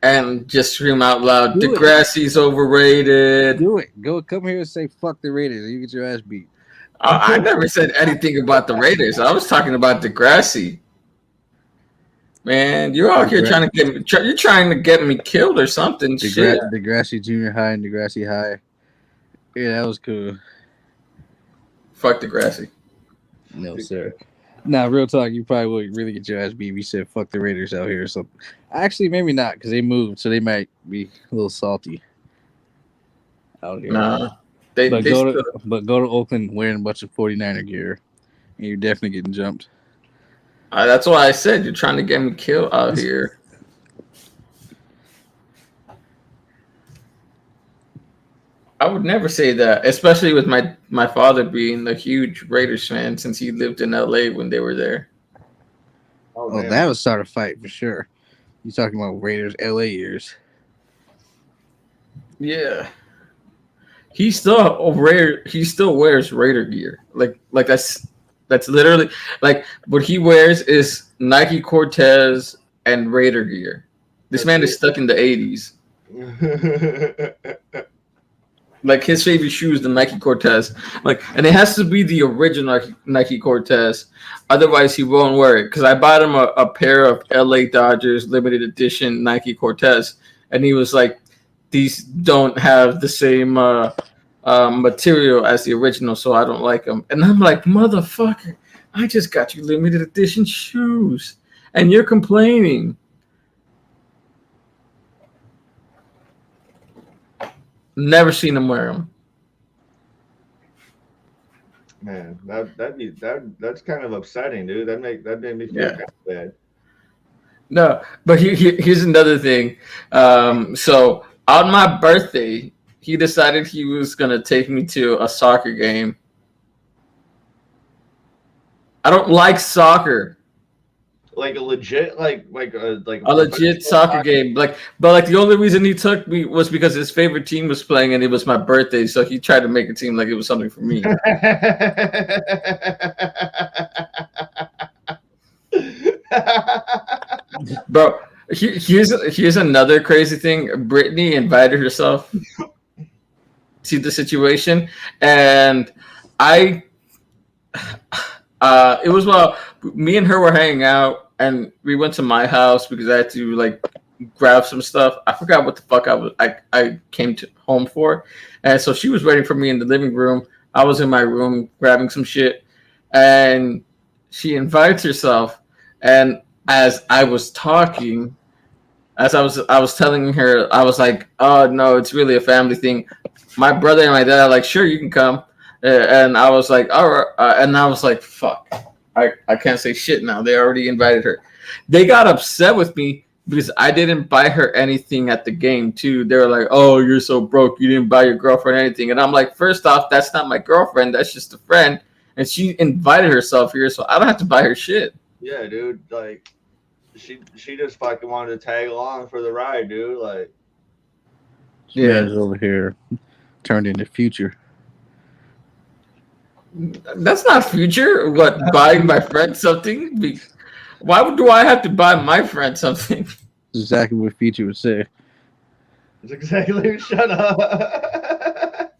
And just scream out loud, Degrassi's overrated. Do it. Come here and say fuck the Raiders and you get your ass beat. I never said anything about the Raiders. I was talking about Degrassi. Man, you're out here trying to get me killed or something. Shit. Degrassi Junior High and Degrassi High. Yeah, that was cool. Fuck Degrassi. No, sir. Nah, real talk, you probably would really get your ass beat if you said fuck the Raiders out here or something. Actually, maybe not, because they moved, so they might be a little salty out here. Nah. But go to Oakland wearing a bunch of 49er gear, and you're definitely getting jumped. That's why I said you're trying to get me killed out here. I would never say that, especially with my father being a huge Raiders fan since he lived in LA when they were there. Oh, that would start a fight for sure. You're talking about Raiders LA years. Yeah. He still wears Raider gear. Like that's literally like what he wears is Nike Cortez and Raider gear. This man is stuck in the 80s. Like his favorite shoe is the Nike Cortez. And it has to be the original Nike Cortez. Otherwise he won't wear it. Because I bought him a pair of LA Dodgers limited edition Nike Cortez. And he was like, these don't have the same material as the original, so I don't like them. And I'm like, motherfucker, I just got you limited edition shoes, and you're complaining. Never seen him wear them. Man, that's kind of upsetting, dude. That made me feel kind of bad. No, but here's another thing. So on my birthday, he decided he was gonna take me to a soccer game. I don't like soccer. Like a legit, like a legit soccer game. But the only reason he took me was because his favorite team was playing, and it was my birthday. So he tried to make it seem like it was something for me. Bro, here's another crazy thing. Brittany invited herself to the situation, and it was while me and her were hanging out, and we went to my house because I had to grab some stuff. I forgot what the fuck I came home for, and so she was waiting for me in the living room. I was in my room grabbing some shit, and she invites herself, and as I was talking, as I was telling her, I was like, oh no, it's really a family thing. My brother and my dad are like, sure, you can come. And I was like, all right. And I was like, fuck, I can't say shit now. They already invited her. They got upset with me because I didn't buy her anything at the game too. They were like, oh, you're so broke. You didn't buy your girlfriend anything. And I'm like, first off, that's not my girlfriend. That's just a friend. And she invited herself here, so I don't have to buy her shit. Yeah, dude. Like, she just fucking wanted to tag along for the ride, dude. Like, Yeah, it's over here turned into future. That's not future. What, buying my friend something? Why do I have to buy my friend something? That's exactly what future would say. it's exactly. Shut up.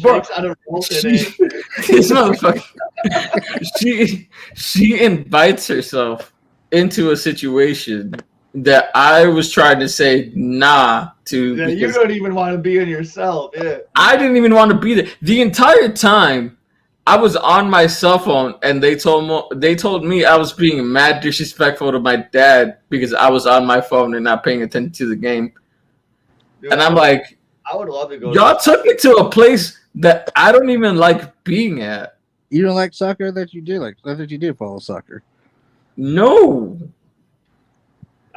Bro, Jake's out of role today. this motherfucker. She invites herself into a situation that I was trying to say nah to. Yeah, you don't even want to be in yourself. Yeah. I didn't even want to be there the entire time. I was on my cell phone, and they told me I was being mad disrespectful to my dad because I was on my phone and not paying attention to the game. Dude, And I'm like, I would love to go. y'all took me to a place that I don't even like being at. You don't like soccer? That you did like? I thought you did follow soccer. No,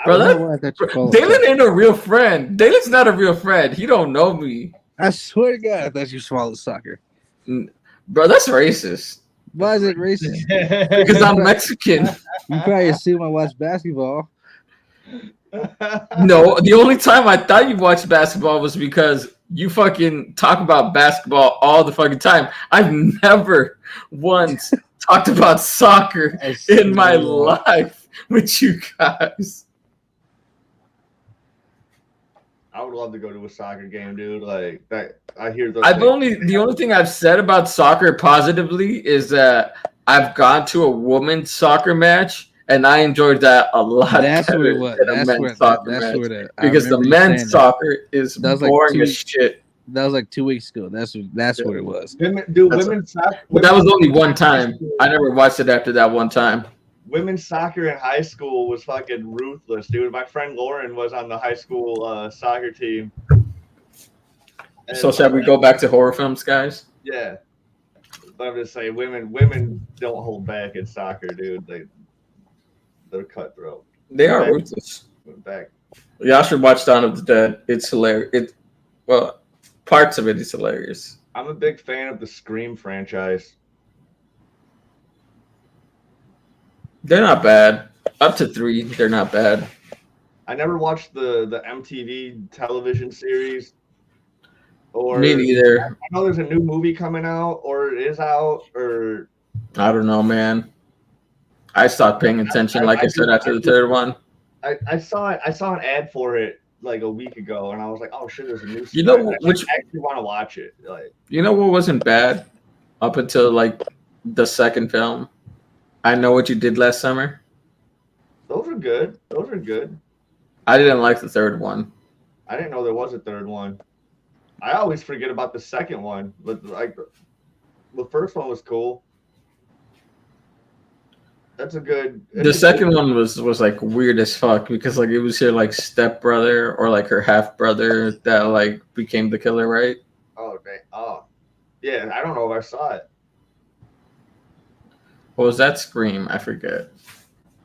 bro. Dalen ain't a real friend. Dalen's not a real friend. He don't know me. I swear to God, I thought you followed soccer. Bro, that's racist. Why is it racist? Because I'm Mexican. You probably assume I watch basketball. No, the only time I thought you watched basketball was because you fucking talk about basketball all the fucking time. I've never once talked about soccer in my life with you guys. I would love to go to a soccer game, dude. Like that, I hear those. The only thing I've said about soccer positively is that I've gone to a women's soccer match and I enjoyed that a lot. That's what it was. Because the men's soccer is boring as shit. That was like 2 weeks ago. That's what it was. Women's soccer. But that was only one time. I never watched it after that one time. Women's soccer in high school was fucking ruthless, dude. My friend Lauren was on the high school soccer team. And so shall we go back to horror films, guys? Yeah. But I'm just saying, women don't hold back in soccer, dude. They're cutthroat. They are ruthless. Back. Y'all should watch Dawn of the Dead. It's hilarious. Parts of it is hilarious. I'm a big fan of the Scream franchise. They're not bad. Up to 3, they're not bad. I never watched the MTV television series. Or me neither. I know there's a new movie coming out, or it is out, or I don't know, man. I stopped paying attention, like I said, after the third one. I saw an ad for it like a week ago, and I was like, oh shit, there's a new. You know I actually want to watch it. Like, you know what wasn't bad up until like the second film? I Know What You Did Last Summer. Those are good. I didn't like the third one. I didn't know there was a third one. I always forget about the second one, but like the first one was cool. That's a good. The second one was like weird as fuck because like it was her like stepbrother or like her half brother that like became the killer, right? Oh, okay. Oh, yeah. I don't know if I saw it. What was that? Scream? I forget.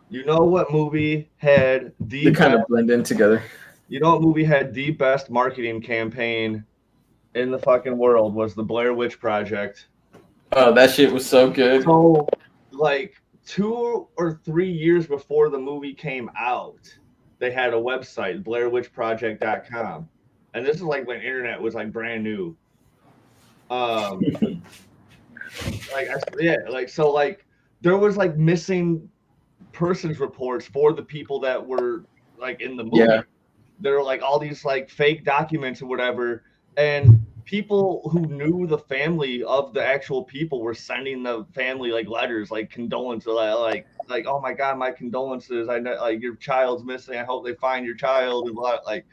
You know what movie had they kind of blend in together. You know what movie had the best marketing campaign in the fucking world was the Blair Witch Project. Oh, that shit was so good. So, like 2 or 3 years before the movie came out, they had a website, BlairWitchProject.com, and this is like when internet was like brand new. There was like missing persons reports for the people that were like in the movie. Yeah. There were like all these like fake documents or whatever, and people who knew the family of the actual people were sending the family like letters, like condolences, like oh my god, my condolences. I know like your child's missing. I hope they find your child and blah, like,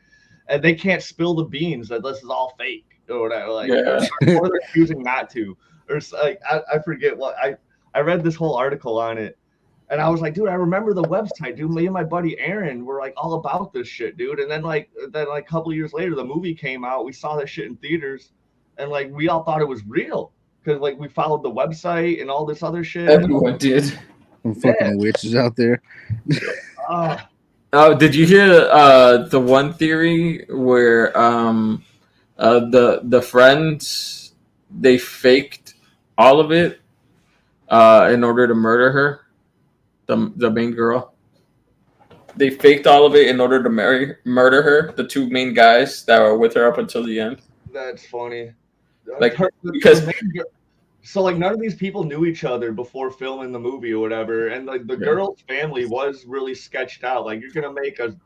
and they can't spill the beans that this is all fake or whatever. Like, or they're choosing not to, or like I forget what I read this whole article on it. And I was like, dude, I remember the website, dude. Me and my buddy Aaron were like all about this shit, dude. And then a couple of years later, the movie came out. We saw that shit in theaters, and like we all thought it was real because like we followed the website and all this other shit. Everyone did. Some fucking witches out there. Oh, did you hear the one theory where the friends, they faked all of it in order to murder her? The main girl. They faked all of it in order to murder her. The two main guys that were with her up until the end. That's funny. Like because so like none of these people knew each other before filming the movie or whatever, and like the girl's family was really sketched out. Like you're gonna make a.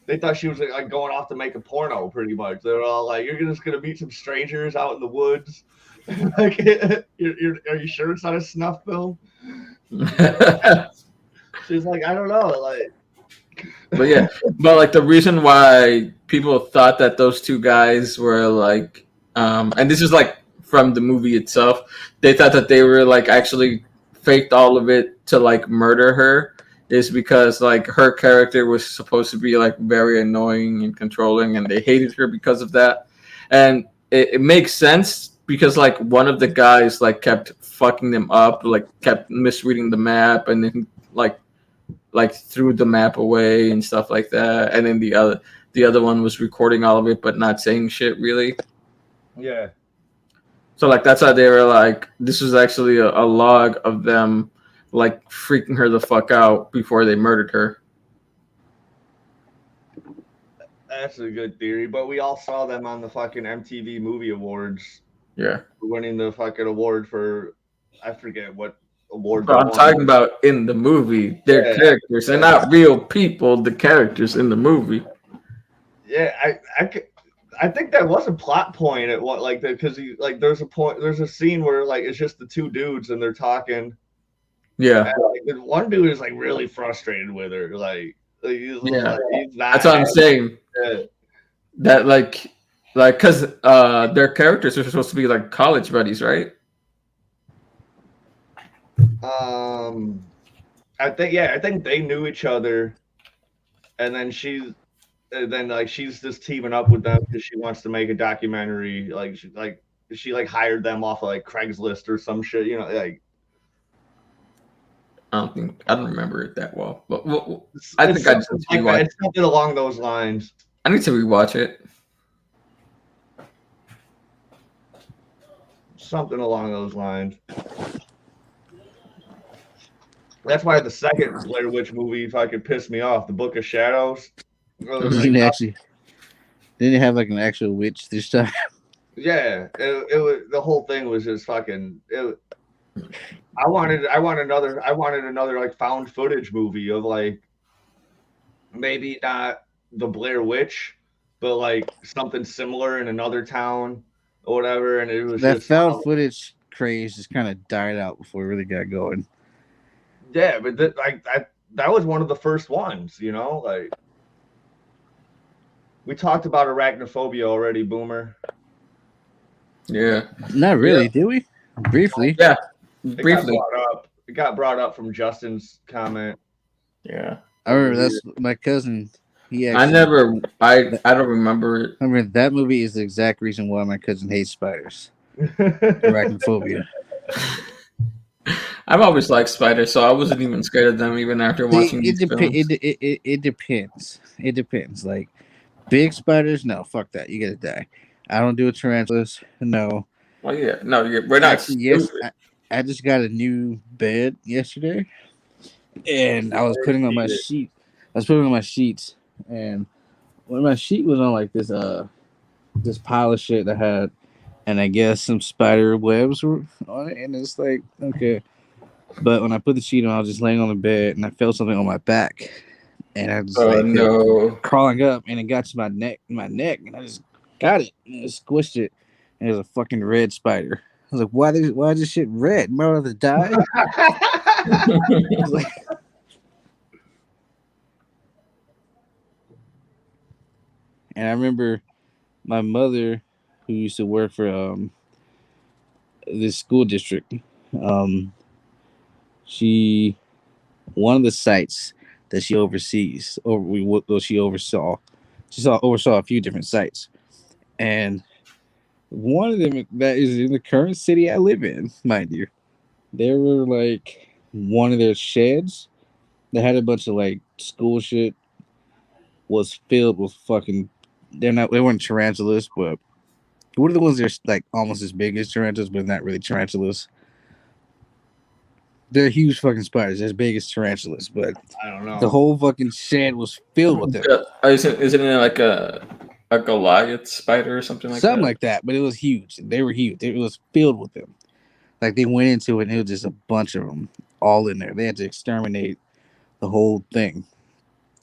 They thought she was like going off to make a porno, pretty much. They're all like, "You're just gonna meet some strangers out in the woods." Like, are you sure it's not a snuff film? She's like, I don't know, like. but like the reason why people thought that those two guys were like, and this is like from the movie itself, they thought that they were like actually faked all of it to like murder her, is because like her character was supposed to be like very annoying and controlling, and they hated her because of that. And it makes sense because like one of the guys like kept fucking them up, like kept misreading the map, and then like threw the map away and stuff like that. And then the other one was recording all of it but not saying shit really. Yeah. So like that's how they were like, this was actually a log of them like freaking her the fuck out before they murdered her. That's a good theory, but we all saw them on the fucking MTV Movie Awards. Yeah. Winning the fucking award for, I forget what award. But I'm talking about in the movie, their characters. They're not real people, the characters in the movie. Yeah, I think that was a plot point at what like that, because there's a scene where like it's just the two dudes and they're talking. Yeah. And, like, one dude is like really frustrated with her, he's that's what I'm saying. Yeah. That like because their characters are supposed to be like college buddies, right? I think they knew each other, and then she's just teaming up with them because she wants to make a documentary. Like she hired them off of like Craigslist or some shit, you know, like. I don't remember it that well, but it's something along those lines. I need to rewatch it. Something along those lines. That's why the second Blair Witch movie fucking pissed me off. The Book of Shadows. Didn't it have like an actual witch this time? Yeah, it was, the whole thing was just fucking. I wanted another like found footage movie of like maybe not the Blair Witch, but like something similar in another town or whatever. And it was that just found footage craze just kind of died out before it really got going. Yeah, but that was one of the first ones, you know, like we talked about arachnophobia already, Boomer. Yeah. Not really, did we? Briefly. Yeah. Briefly. It got brought up from Justin's comment. Yeah. I remember that's my cousin. I don't remember it. I remember that movie is the exact reason why my cousin hates spiders. Arachnophobia. I've always liked spiders, so I wasn't even scared of them even after watching these films. It depends. It depends. Like big spiders, no, fuck that. You gotta die. I don't do a tarantulas. No. Well, yeah, no, we're not. Actually, yes, I just got a new bed yesterday, and I was putting on my sheet. I was putting on my sheets, and when my sheet was on like this pile of shit I had, and I guess some spider webs were on it, and it's like okay. But when I put the sheet on, I was just laying on the bed, and I felt something on my back, and I just crawling up, and it got to my neck, and I just got it, and I squished it, and it was a fucking red spider. I was like, why is this shit red? Am I about to die? And I remember my mother, who used to work for this school district, she one of the sites that she oversees, she oversaw a few different sites, and one of them that is in the current city I live in, mind you. There were like one of their sheds that had a bunch of like school shit was filled with fucking. They weren't tarantulas, but what are the ones that are like almost as big as tarantulas, but not really tarantulas? They're huge fucking spiders, as big as tarantulas, but I don't know. the whole fucking shed was filled with them. Isn't it like a Goliath spider or something like Something that? like that, but it was huge. They were huge. It was filled with them. Like they went into it and it was just a bunch of them all in there. They had to exterminate the whole thing.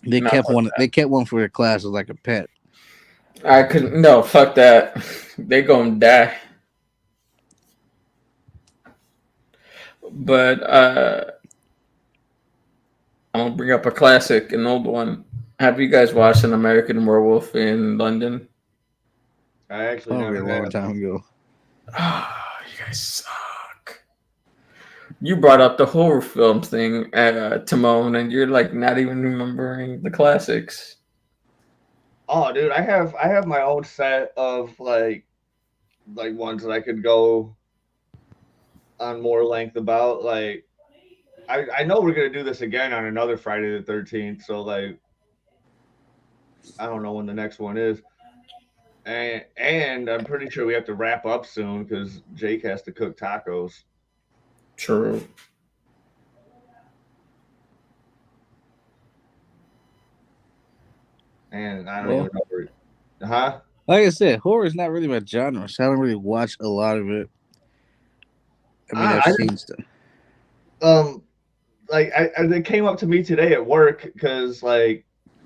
They Not kept like one. that. They kept one for their class as like a pet. I couldn't. No, fuck that. They gonna die. But I'm gonna bring up a classic, an old one. Have you guys watched An American Werewolf in London? I actually Probably a never long have. time ago. Ah, you guys suck. You brought up the horror film thing, Timon, and you're like not even remembering the classics. Oh, dude, I have my own set of like ones that I could go on more length about. Like I know we're gonna do this again on another Friday the 13th, so like I don't know when the next one is. And I'm pretty sure we have to wrap up soon because Jake has to cook tacos. True. And I don't Well, even know where. Huh? like I said, horror is not really my genre, so I don't really watch a lot of it. I mean, I've I seen stuff. like they came up to me today at work because like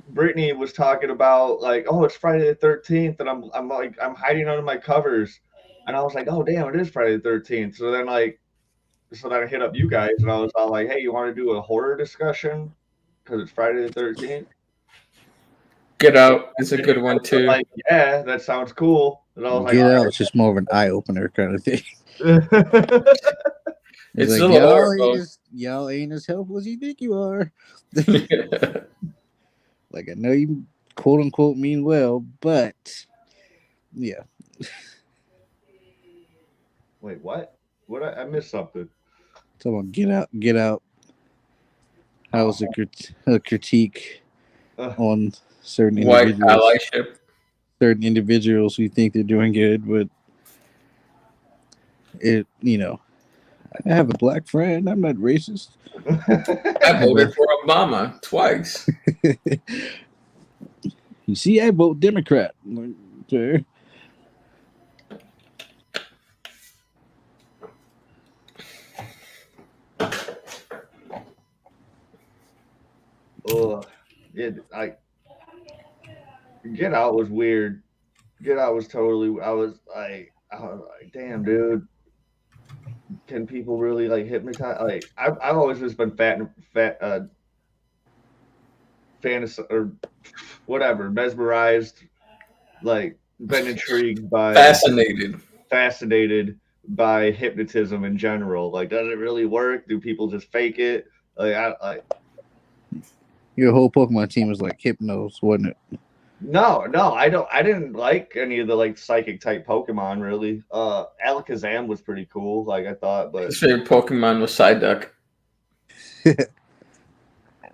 Brittany was talking about like, oh, it's Friday the 13th, and I'm like I'm hiding under my covers, and I was like, oh damn, it is Friday the 13th. So then I hit up you guys, and I was all like, hey, you want to do a horror discussion because it's Friday the 13th? Get Out is a good one too. Like, yeah, that sounds cool. And I was like, Get Out is just more of an eye opener kind of thing. all right. It's It's like still a horror film. y'all ain't as helpful as you think you are. Like I know you quote unquote mean well, but yeah. Wait, what? What? I missed something. So on Get Out. How was a critique Uh, on certain White individuals, allyship. who think they're doing good, but I have a black friend. I'm not racist. I voted for Obama twice. You see, I vote Democrat. Like, okay. oh, I Get Out was weird. Get Out was totally. I was like, damn, dude. Can people really like hypnotize? Like, I've always just been fantasy or whatever, mesmerized, like been intrigued by, fascinated by hypnotism in general. Like, does it really work? Do people just fake it? Like, Your whole Pokemon team was like Hypnos, wasn't it? no, I don't. I didn't like any of the like psychic type Pokemon really. Alakazam was pretty cool, like I thought, but His favorite Pokemon was Psyduck.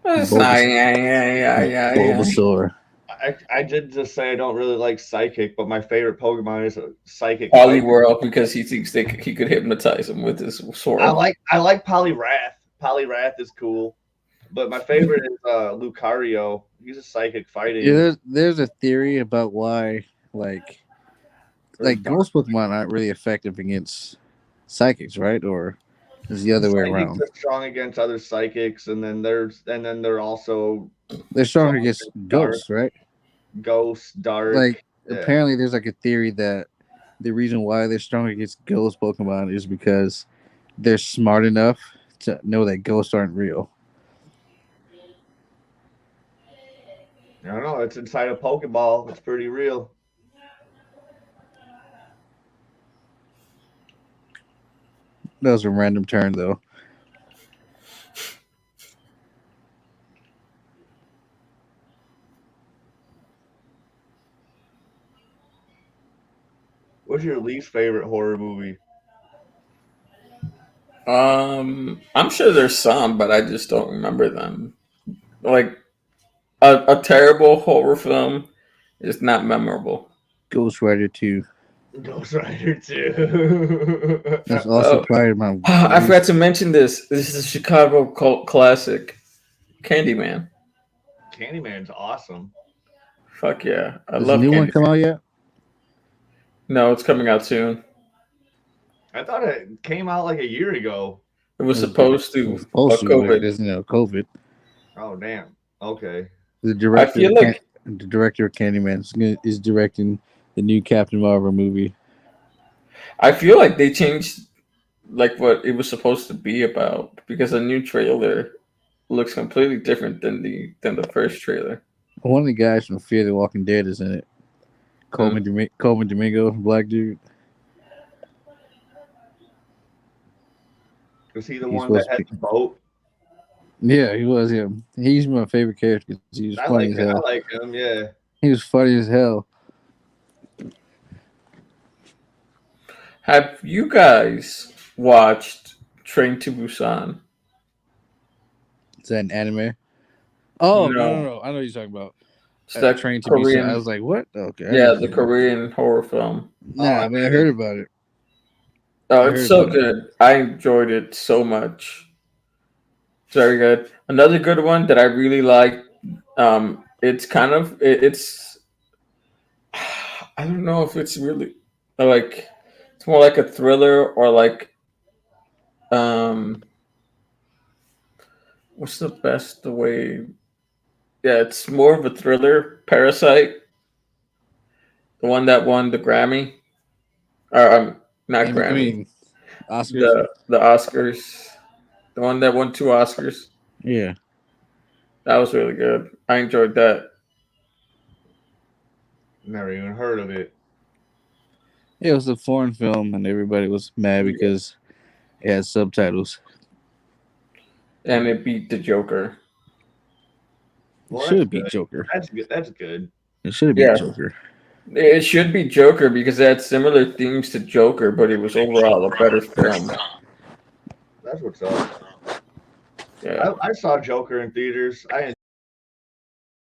That's not, yeah. Bulbasaur. I did just say I don't really like psychic, but my favorite Pokemon is a psychic. Poliwhirl because he thinks he could hypnotize him with his sword. I like Poliwrath. Poliwrath is cool, but my favorite is Lucario. He's a psychic fighting. Yeah, there's a theory about why like ghost Pokemon aren't really effective against psychics, right? Or is the other way around? Psychics are strong against other psychics, and then they're also They're strong against ghosts, right? Ghosts, dark. Like apparently, there's like a theory that the reason why they're strong against ghost Pokemon is because they're smart enough to know that ghosts aren't real. I don't know. It's inside a Pokeball. It's pretty real. That was a random turn, though. What's your least favorite horror movie? I'm sure there's some, but I just don't remember them. Like a terrible horror film is not memorable. Ghost Rider 2. Ghost Rider 2. That's also Oh, probably my I forgot least. to mention this. This is a Chicago cult classic, Candyman. Candyman's awesome. Fuck yeah, I Does the love new one Candyman. come out yet? No, it's coming out soon. I thought it came out like a year ago. It was It supposed was to, supposed but to, but COVID. there's COVID. Oh damn. Okay. The I director, feel like the director of Candyman is directing the new Captain Marvel movie. they changed like what it was supposed to be about because a new trailer looks completely different than the first trailer. One of the guys from Fear the Walking Dead is in it. Hmm. Coleman Domingo, black dude. Was he the He's one that supposed had to be. the boat? Yeah, he was him. He's my favorite character because he was funny as I hell. like him, yeah. He was funny as hell. Have you guys watched Train to Busan? Is that an anime? Oh No, no! I know what you're talking about. it's that Train to Busan. I Korean. was like, what? Okay, I Yeah, never the seen that. Korean horror film. Nah, I mean, I heard about it. Oh, I it's heard so about it. good. I enjoyed it so much. It's very good. Another good one that I really like. It's kind of it's. I don't know if it's really like. It's more like a thriller or like. Um, what's the best way? Yeah, it's more of a thriller. Parasite, the one that won the Grammy, or not I Grammy, mean, Oscars. the Oscars, the one that won 2 Oscars. Yeah, That was really good. I enjoyed that. Never even heard of it. it was a foreign film, and everybody was mad Yeah. because it had subtitles. And it beat the Joker. Well, It that's should be good. Joker. That's good. That's good. It should be Yeah. Joker. It should be Joker because it had similar themes to Joker, but it was overall a better film. That's what's up. Yeah. I saw Joker in theaters. I